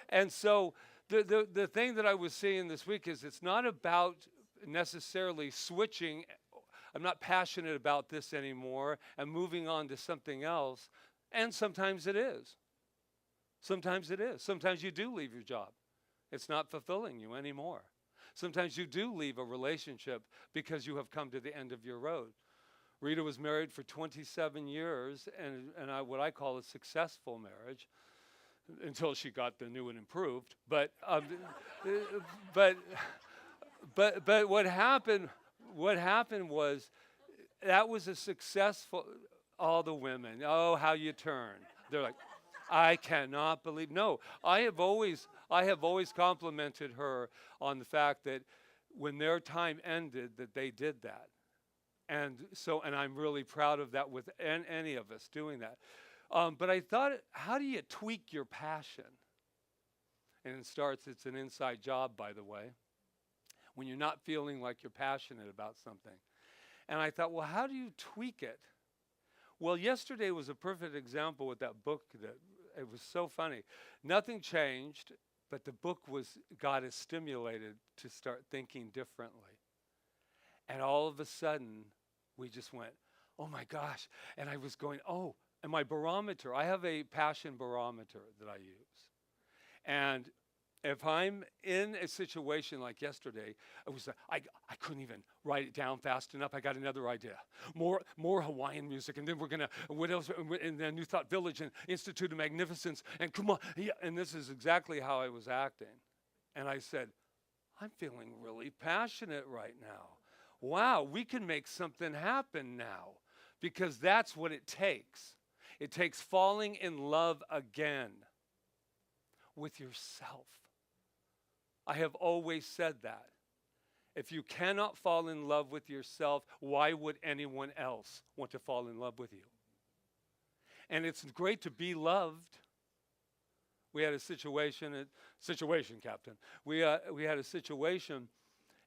And so the thing that I was seeing this week is it's not about necessarily switching. I'm not passionate about this anymore and moving on to something else. And sometimes it is. Sometimes it is. Sometimes you do leave your job. It's not fulfilling you anymore. Sometimes you do leave a relationship because you have come to the end of your road. Rita was married for 27 years and what I call a successful marriage until she got the new and improved. But what happened was that was a successful, all the women, oh, how you turn. They're like, I cannot believe. No, I have always complimented her on the fact that when their time ended, that they did that. And I'm really proud of that with any of us doing that. But I thought, how do you tweak your passion? And it's an inside job, by the way, when you're not feeling like you're passionate about something. And I thought, well, how do you tweak it? Well, yesterday was a perfect example with that book. It was so funny. Nothing changed, but the book got us stimulated to start thinking differently. And all of a sudden, we just went, oh my gosh. And I was going, oh, and my barometer, I have a passion barometer that I use. And if I'm in a situation like yesterday, I couldn't even write it down fast enough. I got another idea. More Hawaiian music, and then we're gonna, what else? And then New Thought Village and Institute of Magnificence, and come on. Yeah, and this is exactly how I was acting. And I said, I'm feeling really passionate right now. Wow, we can make something happen now, because that's what it takes. It takes falling in love again with yourself. I have always said that. If you cannot fall in love with yourself, why would anyone else want to fall in love with you? And it's great to be loved. We had a situation, Captain. We had a situation,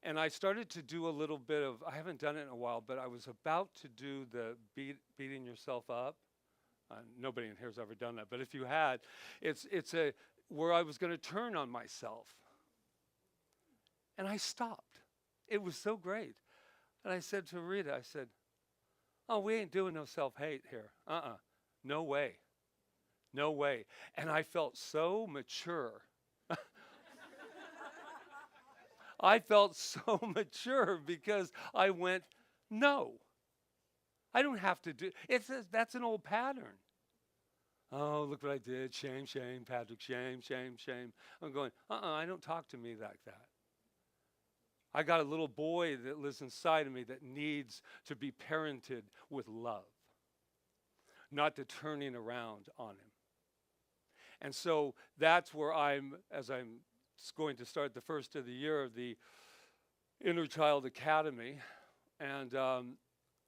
and I started to do a little bit of, I haven't done it in a while, but I was about to do the beating yourself up. Nobody in here has ever done that, but if you had, it's where I was going to turn on myself. And I stopped. It was so great. And I said to Rita, I said, oh, we ain't doing no self-hate here. No way. No way. And I felt so mature. I felt so mature because I went, no. I don't have to do, that's an old pattern. Oh, look what I did. Shame, shame, Patrick, shame, shame, shame. I'm going, I don't talk to me like that. I got a little boy that lives inside of me that needs to be parented with love, not the turning around on him. And so that's where as I'm going to start the first of the year of the Inner Child Academy, and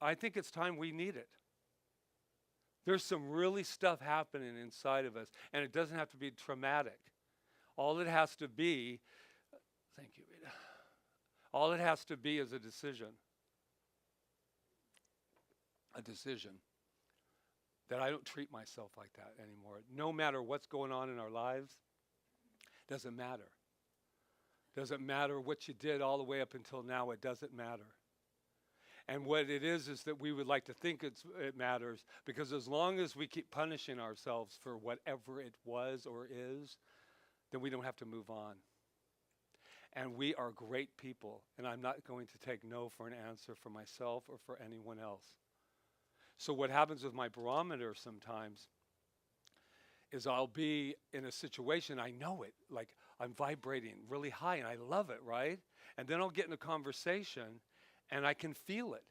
I think it's time we need it. There's some really stuff happening inside of us, and it doesn't have to be traumatic. All it has to be, thank you, Rita. All it has to be is a decision. A decision that I don't treat myself like that anymore. No matter what's going on in our lives, doesn't matter. Doesn't matter what you did all the way up until now, it doesn't matter. And what it is that we would like to think it matters, because as long as we keep punishing ourselves for whatever it was or is, then we don't have to move on. And we are great people, and I'm not going to take no for an answer for myself or for anyone else. So what happens with my barometer sometimes is I'll be in a situation, I know it, like I'm vibrating really high and I love it, right? And then I'll get in a conversation and I can feel it.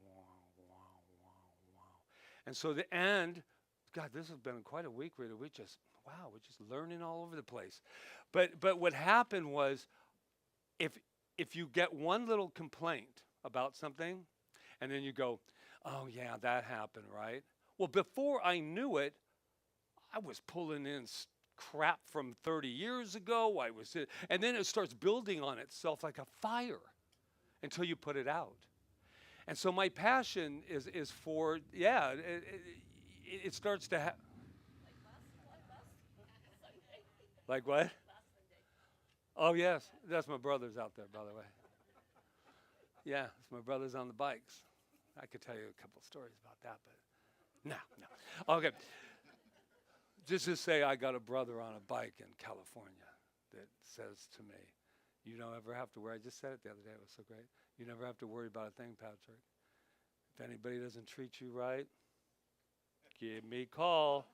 Wow, wow, wow, wow. And so the end, God, this has been quite a week, Rita. We're just learning all over the place. But what happened was, if you get one little complaint about something, and then you go, oh yeah, that happened, right? Well, before I knew it, I was pulling in crap from 30 years ago. And then it starts building on itself like a fire until you put it out. And so my passion is for, it starts to happen. Like what? Oh, yes. That's my brothers out there, by the way. Yeah, it's my brothers on the bikes. I could tell you a couple stories about that, but no. Okay. Just to say I got a brother on a bike in California that says to me, you don't ever have to worry. I just said it the other day. It was so great. You never have to worry about a thing, Patrick. If anybody doesn't treat you right, give me a call.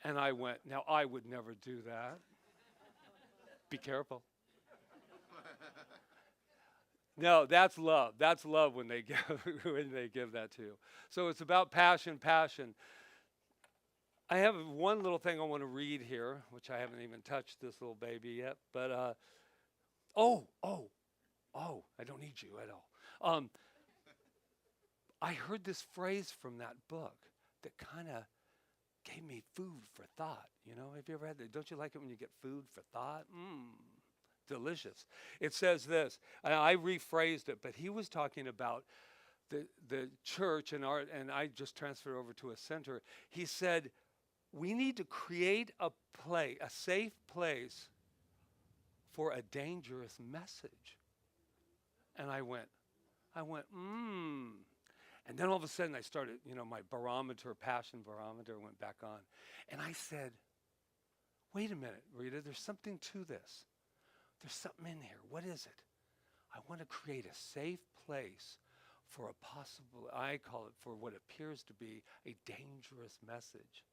And I went, now I would never do that. Be careful. No, that's love. That's love when they give that to you. So it's about passion. I have one little thing I want to read here, which I haven't even touched this little baby yet. But I don't need you at all. I heard this phrase from that book that kind of gave me food for thought. You know, have you ever had that? Don't you like it when you get food for thought? Delicious. It says this, and I rephrased it, but he was talking about the church and I just transferred over to a center. He said, we need to create a safe place for a dangerous message. And I went, And then all of a sudden I started, my passion barometer went back on. And I said, wait a minute, Rita, there's something to this. There's something in here. What is it? I want to create a safe place for I call it for what appears to be a dangerous message.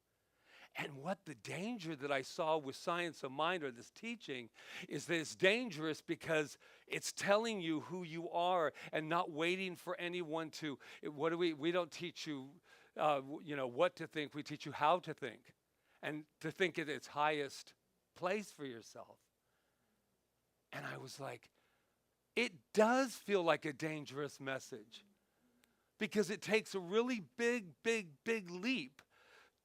And what the danger that I saw with Science of Mind or this teaching is that it's dangerous because it's telling you who you are and not waiting for anyone to, we don't teach you, what to think. We teach you how to think and to think at its highest place for yourself. And I was like, it does feel like a dangerous message because it takes a really big, big, big leap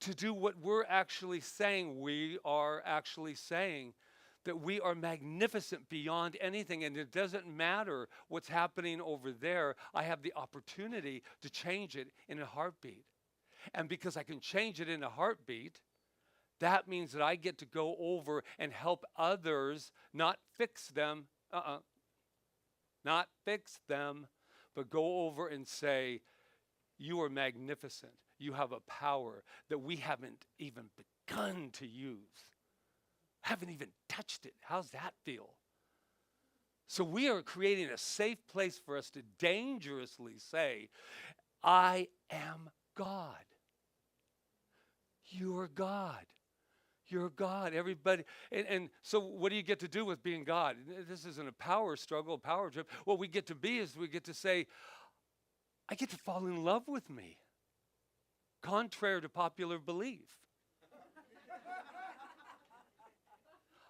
to do what we're actually saying. We are actually saying that we are magnificent beyond anything, and it doesn't matter what's happening over there. I have the opportunity to change it in a heartbeat. And because I can change it in a heartbeat, that means that I get to go over and help others, not fix them, not fix them, but go over and say, you are magnificent. You have a power that we haven't even begun to use. Haven't even touched it. How's that feel? So we are creating a safe place for us to dangerously say, I am God. You're God. You're God. Everybody. And so what do you get to do with being God? This isn't a power struggle, a power trip. What we get to be is we get to say, I get to fall in love with me, contrary to popular belief.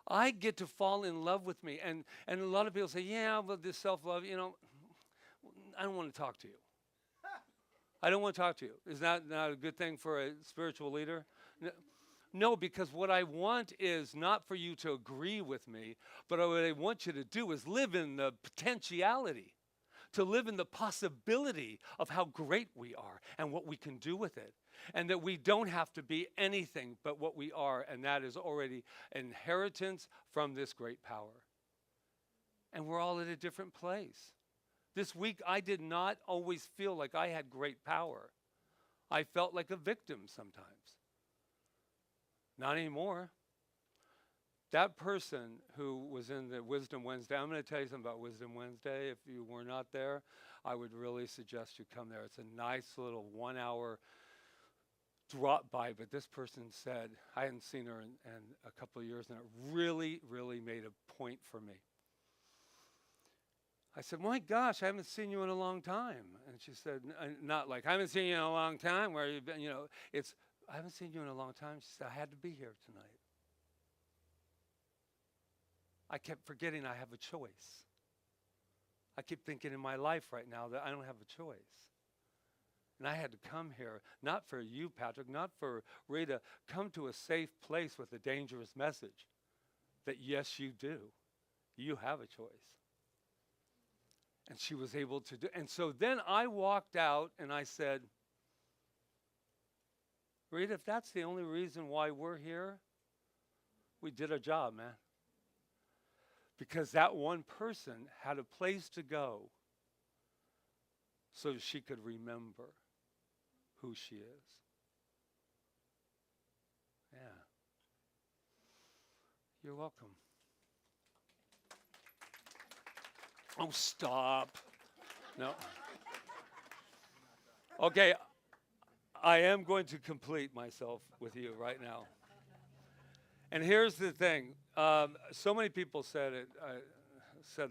I get to fall in love with me. And a lot of people say, yeah, but this self-love, I don't want to talk to you. I don't want to talk to you. Is that not a good thing for a spiritual leader? No, because what I want is not for you to agree with me, but what I want you to do is live in the potentiality, to live in the possibility of how great we are and what we can do with it. And that we don't have to be anything but what we are, and that is already inheritance from this great power. And we're all at a different place. This week, I did not always feel like I had great power. I felt like a victim sometimes. Not anymore. That person who was in the Wisdom Wednesday, I'm going to tell you something about Wisdom Wednesday. If you were not there, I would really suggest you come there. It's a nice little 1 hour drop by, but this person said, I hadn't seen her in a couple of years, and it really, really made a point for me. I said, my gosh, I haven't seen you in a long time. And she said, not like, I haven't seen you in a long time, where you've been, it's, I haven't seen you in a long time. She said, I had to be here tonight. I kept forgetting I have a choice. I keep thinking in my life right now that I don't have a choice. And I had to come here, not for you, Patrick, not for Rita, come to a safe place with a dangerous message that yes, you do. You have a choice. And she was able to do. And so then I walked out and I said, Rita, if that's the only reason why we're here, we did our job, man. Because that one person had a place to go so she could remember who she is. Yeah. You're welcome. Oh, stop. No. Okay, I am going to complete myself with you right now. And here's the thing. So many people said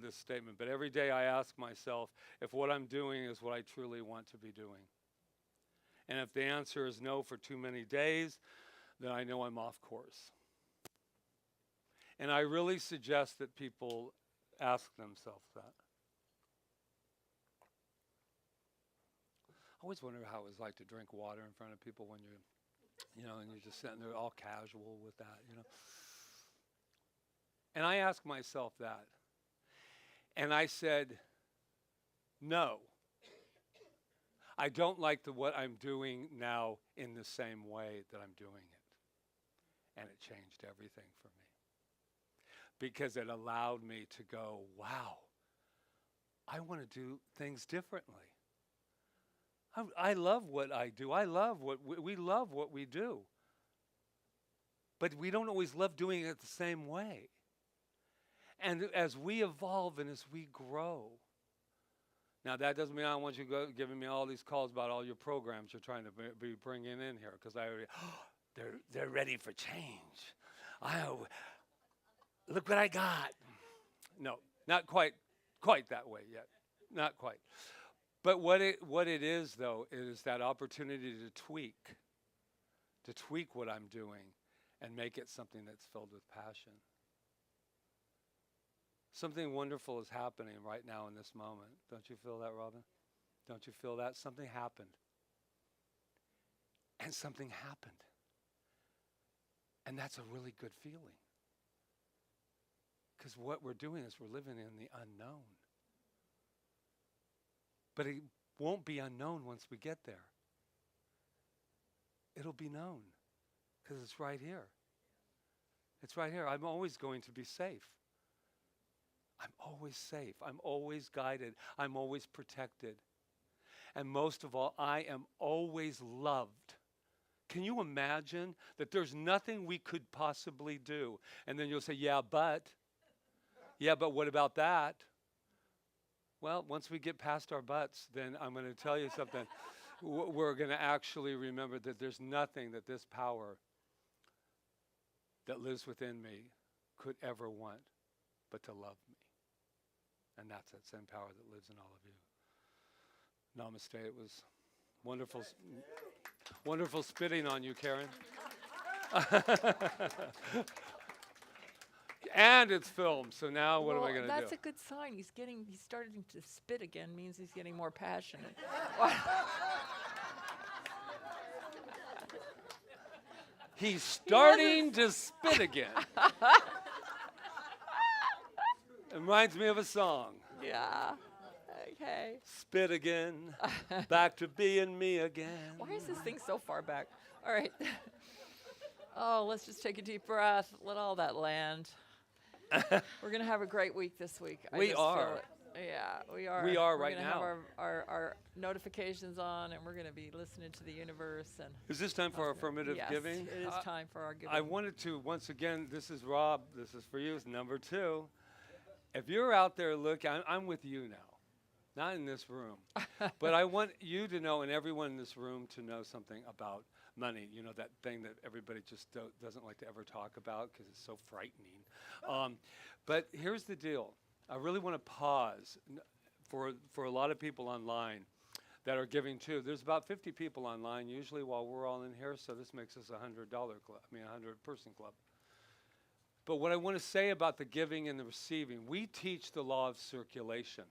this statement, but every day I ask myself if what I'm doing is what I truly want to be doing. And if the answer is no for too many days, then I know I'm off course. And I really suggest that people ask themselves that. I always wonder how it was like to drink water in front of people when and you're just sitting there all casual with that, And I asked myself that. And I said, no. I don't like what I'm doing now in the same way that I'm doing it. And it changed everything for me. Because it allowed me to go, wow, I want to do things differently. I love what I do. I love what we love what we do. But we don't always love doing it the same way. And as we evolve and as we grow, now that doesn't mean I want you giving me all these calls about all your programs you're trying to be bringing in here, because I already, they're ready for change. Look what I got. No, not quite that way yet. Not quite. But what it is, though, is that opportunity to tweak what I'm doing and make it something that's filled with passion. Something wonderful is happening right now in this moment. Don't you feel that, Robin? Don't you feel that? Something happened. And something happened. And that's a really good feeling. Because what we're doing is we're living in the unknown. But it won't be unknown once we get there. It'll be known because it's right here. It's right here. I'm always going to be safe. I'm always safe. I'm always guided. I'm always protected. And most of all, I am always loved. Can you imagine that there's nothing we could possibly do? And then you'll say, yeah, but what about that? Well, once we get past our butts, then I'm going to tell you something. We're going to actually remember that there's nothing that this power that lives within me could ever want but to love me. And that's that same power that lives in all of you. Namaste. It was wonderful, wonderful spitting on you, Karen. And it's filmed, so now what am I going to do? That's a good sign. He's starting to spit again, means he's getting more passionate. He's starting to spit again. It reminds me of a song. Yeah. Okay. Spit again, back to being me again. Why is this thing so far back? All right. Oh, let's just take a deep breath. Let all that land. We're going to have a great week this week. We just are. feel it. Yeah, we are. We are we're right gonna now. Have our notifications on, and we're going to be listening to the universe. And Is this time for our affirmative yes, giving? it is time for our giving. I wanted to, once again, this is Rob, this is for you, it's number 2. If you're out there looking, I'm with you now, not in this room. But I want you to know, and everyone in this room to know something about money. You know, that thing that everybody just doesn't like to ever talk about because it's so frightening. But here's the deal. I really want to pause for a lot of people online that are giving too. There's about 50 people online usually while we're all in here, so this makes us a $100 club, 100-person club. But what I want to say about the giving and the receiving, we teach the law of circulation.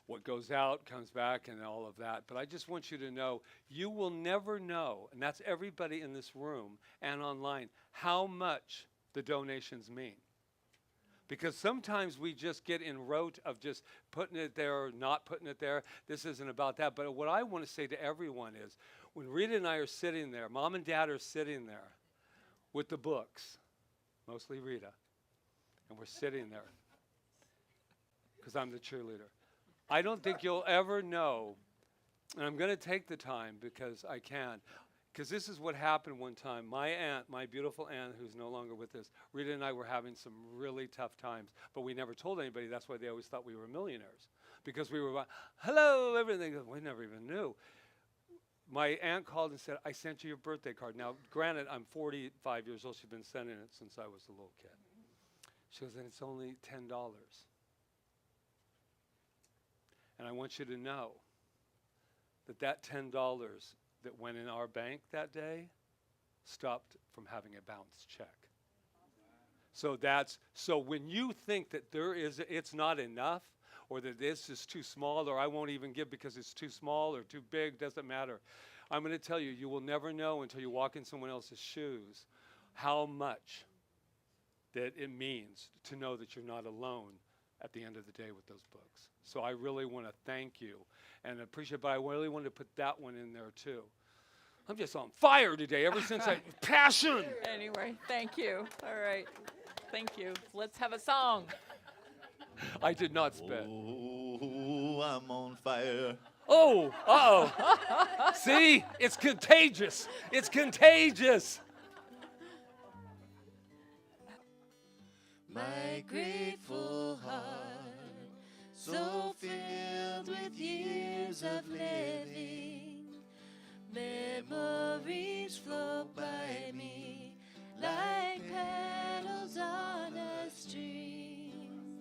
What goes out comes back and all of that. But I just want you to know, you will never know, and that's everybody in this room and online, how much the donations mean. Because sometimes we just get in rote of just putting it there or not putting it there. This isn't about that. But what I want to say to everyone is, when Rita and I are sitting there, Mom and Dad are sitting there with the books, mostly Rita, and we're sitting there because I'm the cheerleader. I don't think you'll ever know, and I'm going to take the time because I can. Because this is what happened one time. My aunt, my beautiful aunt, who's no longer with us, Rita and I were having some really tough times, but we never told anybody. That's why they always thought we were millionaires. Because we were, hello, everything. We never even knew. My aunt called and said, I sent you your birthday card. Now, granted, I'm 45 years old. She's been sending it since I was a little kid. She goes, and it's only $10. And I want you to know that $10 that went in our bank that day stopped from having a bounced check. So when you think that it's not enough, or that this is too small, or I won't even give because it's too small or too big, doesn't matter. I'm going to tell you, you will never know until you walk in someone else's shoes how much that it means to know that you're not alone at the end of the day with those books. So I really want to thank you and appreciate it, but I really wanted to put that one in there too. I'm just on fire today, ever since passion. Anyway, thank you. All right. Thank you. Let's have a song. I did not spit. Oh, I'm on fire. Oh, uh-oh. See? It's contagious. It's contagious. My grateful heart, so filled with years of living, memories flow by me like petals on a stream.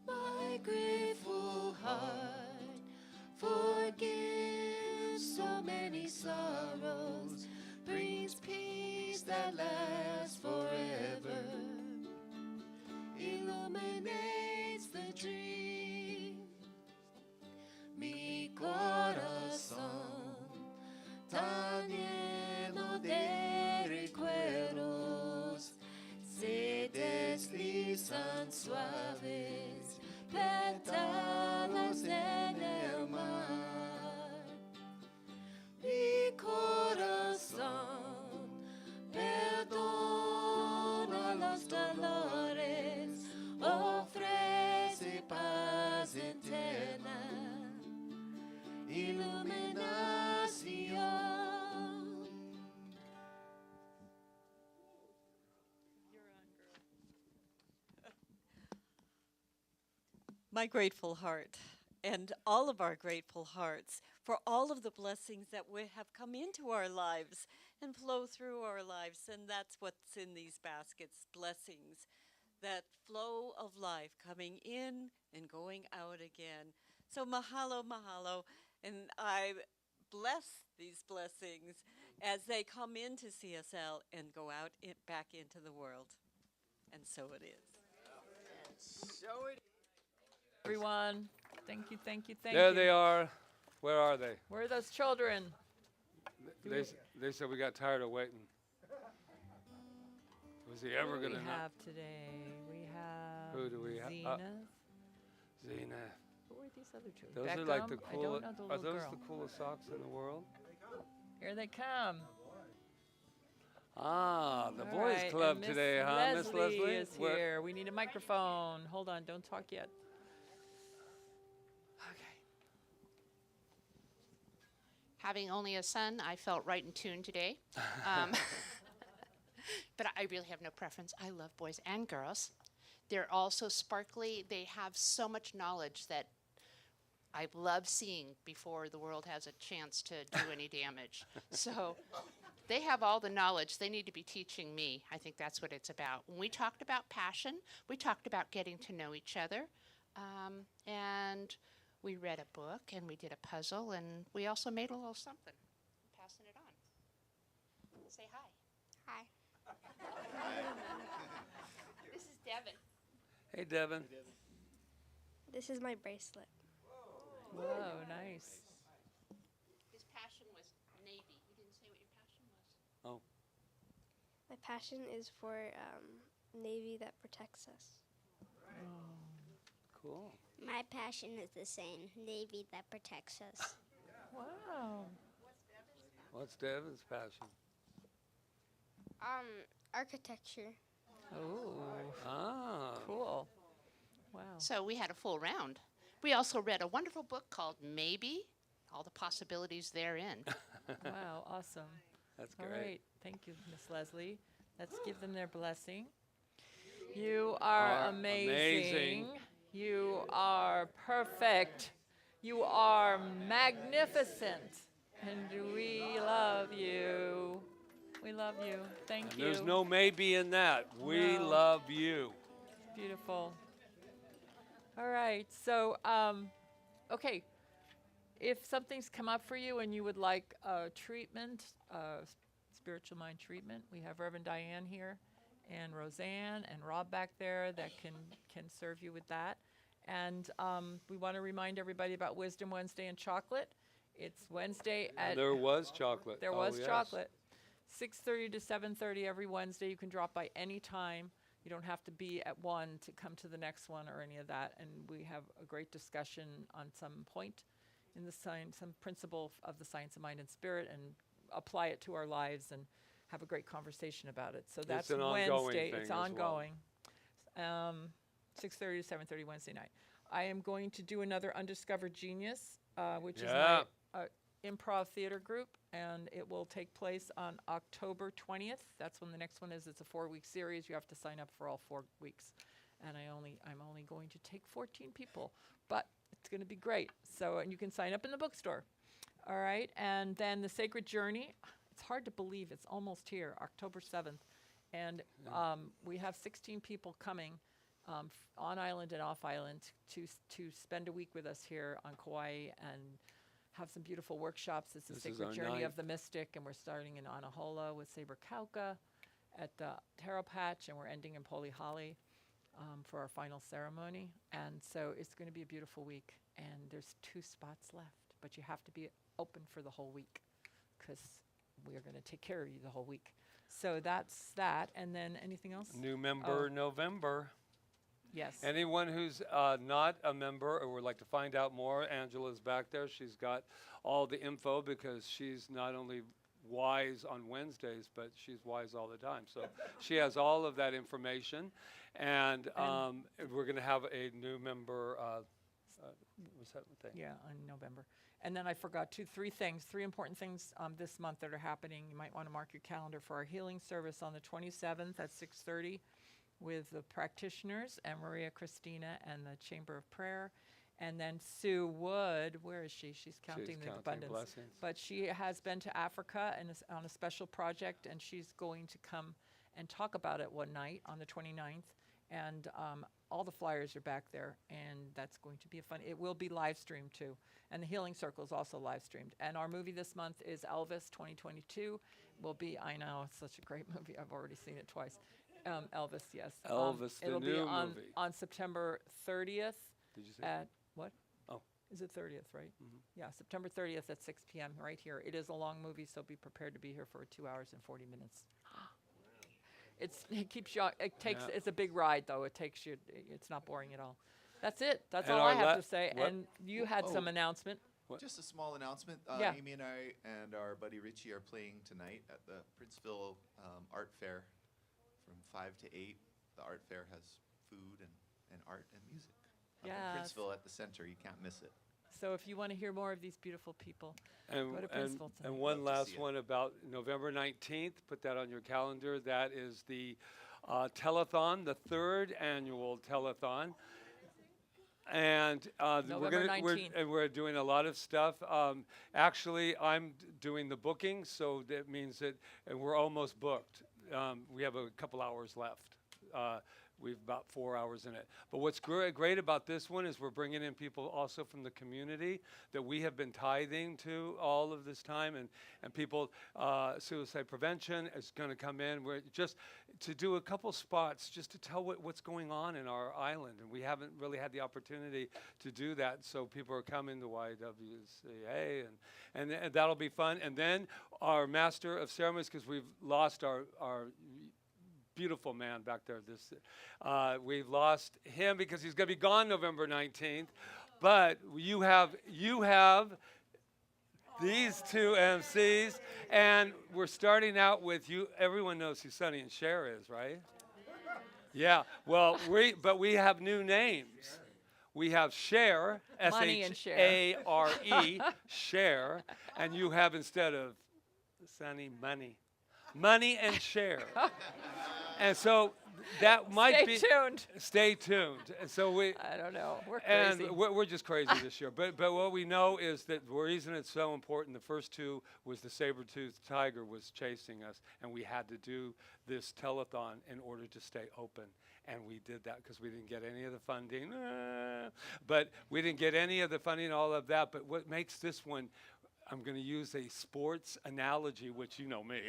My grateful heart forgives so many sorrows, brings peace that lasts forever. son suaves, pétalos en el mar. Mi corazón perdona los dolores, ofrece paz eterna, iluminación. My grateful heart, and all of our grateful hearts, for all of the blessings that have come into our lives and flow through our lives. And that's what's in these baskets, blessings, that flow of life coming in and going out again. So mahalo, mahalo, and I bless these blessings as they come into CSL and go out back into the world. And so it is. Everyone, thank you, thank you, thank There you. they are. Where are they? Where are those children? They said we got tired of waiting. Was he ever Who do going we to have today? We have Who do we have? Zena. Zena. Who are these other two? Those are like the Beckham? I coolest. don't know the Are little those girl. the coolest socks in the world? Here they come. Ah, the All boys right, club and Miss today, huh, Miss Leslie? is Where- here. We need a microphone. Hold on, don't talk yet. Okay. Having only a son, I felt right in tune today. But I really have no preference. I love boys and girls. They're all so sparkly. They have so much knowledge that I love seeing before the world has a chance to do any damage. So they have all the knowledge. They need to be teaching me. I think that's what it's about. When we talked about passion, we talked about getting to know each other. And we read a book and we did a puzzle and we also made a little something. I'm passing it on. Say hi. Hi. This is Devin. Hey, Devin. This is my bracelet. Whoa, nice. His passion was Navy. You didn't say what your passion was. My passion is for Navy that protects us. Cool. My passion is the same, Navy that protects us. Wow. What's Devin's passion? Architecture. Oh, Ah. cool. Wow. So we had a full round. We also read a wonderful book called Maybe, all the possibilities therein. Wow, awesome. That's All great. right, thank you, Miss Leslie. Let's give them their blessing. You are amazing. You are perfect. You are magnificent. And we love you. We love you. Thank And you. there's no maybe in that. We No. love you. Beautiful. All right. So, okay. If something's come up for you and you would like a treatment, spiritual mind treatment, we have Reverend Diane here, and Roseanne and Rob back there that can serve you with that. And we want to remind everybody about Wisdom Wednesday and chocolate. It's Wednesday at There was chocolate. there Oh, was yes. chocolate. 6:30 to 7:30 every Wednesday. You can drop by any time. You don't have to be at one to come to the next one or any of that. And we have a great discussion on some point in the science, some principle of the science of mind and spirit, and apply it to our lives and have a great conversation about it. So that's an ongoing Wednesday. thing It's as well. ongoing. 6:30 to 7:30 Wednesday night. I am going to do another Undiscovered Genius, which is my improv theater group, and it will take place on October 20th. That's when the next one is. It's a 4-week series. You have to sign up for all 4 weeks, and I'm only going to take 14 people, but it's going to be great. So, and you can sign up in the bookstore. All right, and then the Sacred Journey. It's hard to believe it's almost here, October 7th, and we have 16 people coming on island and off island to spend a week with us here on Kauai and have some beautiful workshops. It's the This is Sacred our Journey of ninth. the Mystic, and we're starting in Anahola with Saber Kauka at the Taro Patch, and we're ending in Polihali for our final ceremony. And so it's going to be a beautiful week, and there's 2 spots left, but you have to be open for the whole week because we are going to take care of you the whole week. So that's that, and then anything else? New member November. Yes. Anyone who's not a member or would like to find out more, Angela's back there. She's got all the info because she's not only wise on Wednesdays, but she's wise all the time. So she has all of that information. And we're going to have a new member. What's that thing? Yeah, in November. And then I forgot three important things this month that are happening. You might want to mark your calendar for our healing service on the 27th at 6:30 with the practitioners and Maria Christina and the Chamber of Prayer. And then Sue Wood, where is she? She's counting the abundance. Blessings. But she has been to Africa and is on a special project, and she's going to come and talk about it one night on the 29th. And all the flyers are back there, and that's going to be it will be live streamed too. And the Healing Circle is also live streamed. And our movie this month is Elvis 2022. I know, it's such a great movie. I've already seen it twice. Elvis, yes. Elvis, the it'll be new on, movie. on September 30th. Did you say? At what? Oh. Is it 30th, right? Yeah, September 30th at 6 p.m. right here. It is a long movie, so be prepared to be here for 2 hours and 40 minutes. It keeps you. It's a big ride, though. It takes you. It's not boring at all. That's it. That's And all I our have to say. what? And you had some announcement. Just a small announcement. Yeah. Amy and I and our buddy Richie are playing tonight at the Princeville Art Fair from 5 to 8. The art fair has food and art and music. Up in Yes. Princeville at the center. You can't miss it. So if you want to hear more of these beautiful people, And, go to and, Princeville and tonight. one Love to last see it. one about November 19th. Put that on your calendar. That is the telethon, the third annual telethon. And November 19th. we're doing a lot of stuff. Actually, I'm doing the booking, so that means that and we're almost booked. We have a couple hours left. We've about 4 hours in it. But what's great about this one is we're bringing in people also from the community that we have been tithing to all of this time. And people, suicide prevention is going to come in. We're just to do a couple spots just to tell what's going on in our island. And we haven't really had the opportunity to do that. So people are coming to YWCA and that'll be fun. And then our Master of Ceremonies, because we've lost our beautiful man back there. We've lost him because he's going to be gone November 19th. But you have these two MCs, and we're starting out with you. Everyone knows who Sonny and Cher is, right? Yeah. Well, we have new names. We have Cher, Money and Cher. S-H-A-R-E, Cher, and you have instead of Sonny, Money and Cher. And so that might be. Stay tuned. And so I don't know. We're crazy. And we're just crazy this year. But what we know is that the reason it's so important, the first two was the saber-toothed tiger was chasing us, and we had to do this telethon in order to stay open. And we did that because we didn't get any of the funding. But we didn't get any of the funding, all of that. But what makes this one, I'm going to use a sports analogy, which you know me.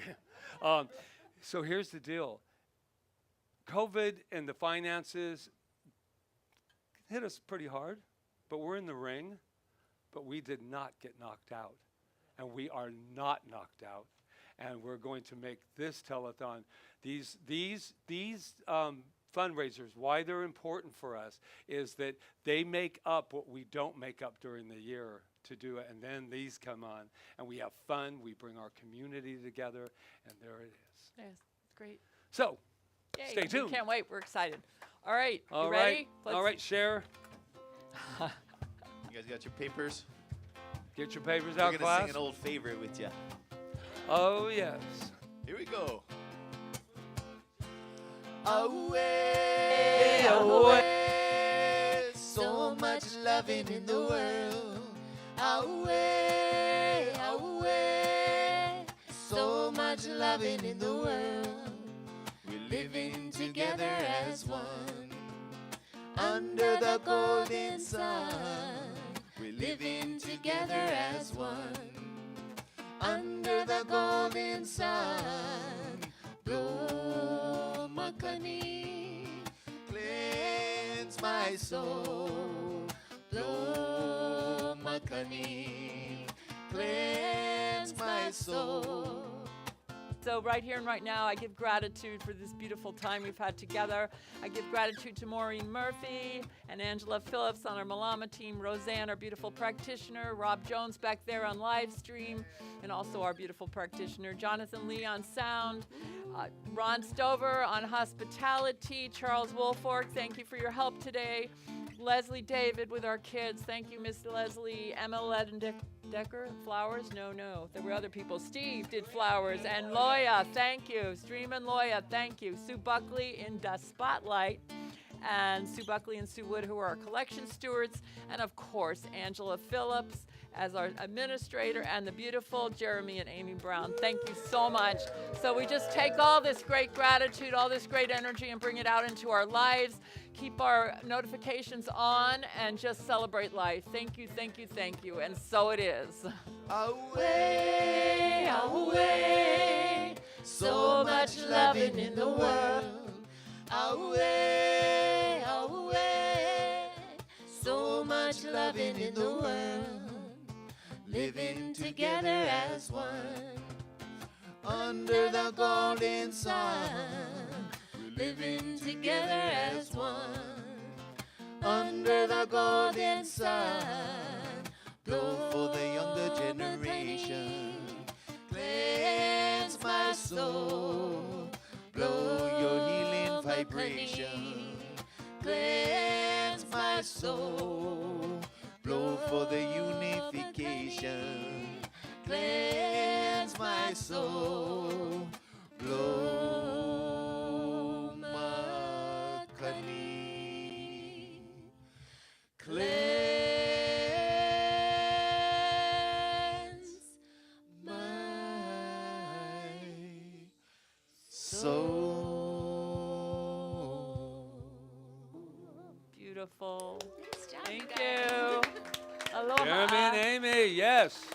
So here's the deal. COVID and the finances hit us pretty hard, but we're in the ring, but we did not get knocked out. And we are not knocked out. And we're going to make this telethon, these fundraisers, why they're important for us is that they make up what we don't make up during the year to do it. And then these come on, and we have fun. We bring our community together, and there it is. Yes, it's great. So, Yay, stay tuned. We can't wait. We're excited. All right. All you right. ready? All right, Cher. You guys got your papers? Get your papers We're out, gonna class. sing an old favorite with you. Oh, yes. Here we go. Away, away, so much loving in the world. Away, away, so much loving in the world. We're living together as one, under the golden sun. We're living together as one, under the golden sun. Blow Makani, cleanse my soul. Blow Makani, cleanse my soul. So right here and right now, I give gratitude for this beautiful time we've had together. I give gratitude to Maureen Murphy and Angela Phillips on our Malama team, Roseanne, our beautiful practitioner, Rob Jones back there on live stream, and also our beautiful practitioner, Jonathan Lee on sound, Ron Stover on hospitality, Charles Wolfork, thank you for your help today. Leslie David with our kids. Thank you, Miss Leslie. Emma Decker, flowers? No. There were other people. Steve did flowers. And Loya, thank you. Stream and Loya, thank you. Sue Buckley in the spotlight. And Sue Buckley and Sue Wood, who are our collection stewards. And of course, Angela Phillips as our administrator, and the beautiful Jeremy and Amy Brown. Thank you so much. So we just take all this great gratitude, all this great energy, and bring it out into our lives. Keep our notifications on and just celebrate life. Thank you, thank you, thank you. And so it is. Away, away, so much loving in the world. Away, away, so much loving in the world. Living together as one, under the golden sun. Living together as one, under the golden sun. Blow for the younger generation, cleanse my soul. Blow your healing vibration, cleanse my soul. Blow for the unification, cleanse my soul. Blow Makani, cleanse my soul. Beautiful. Nice job, Thank guys. you. Aloha. Jeremy and Amy, yes.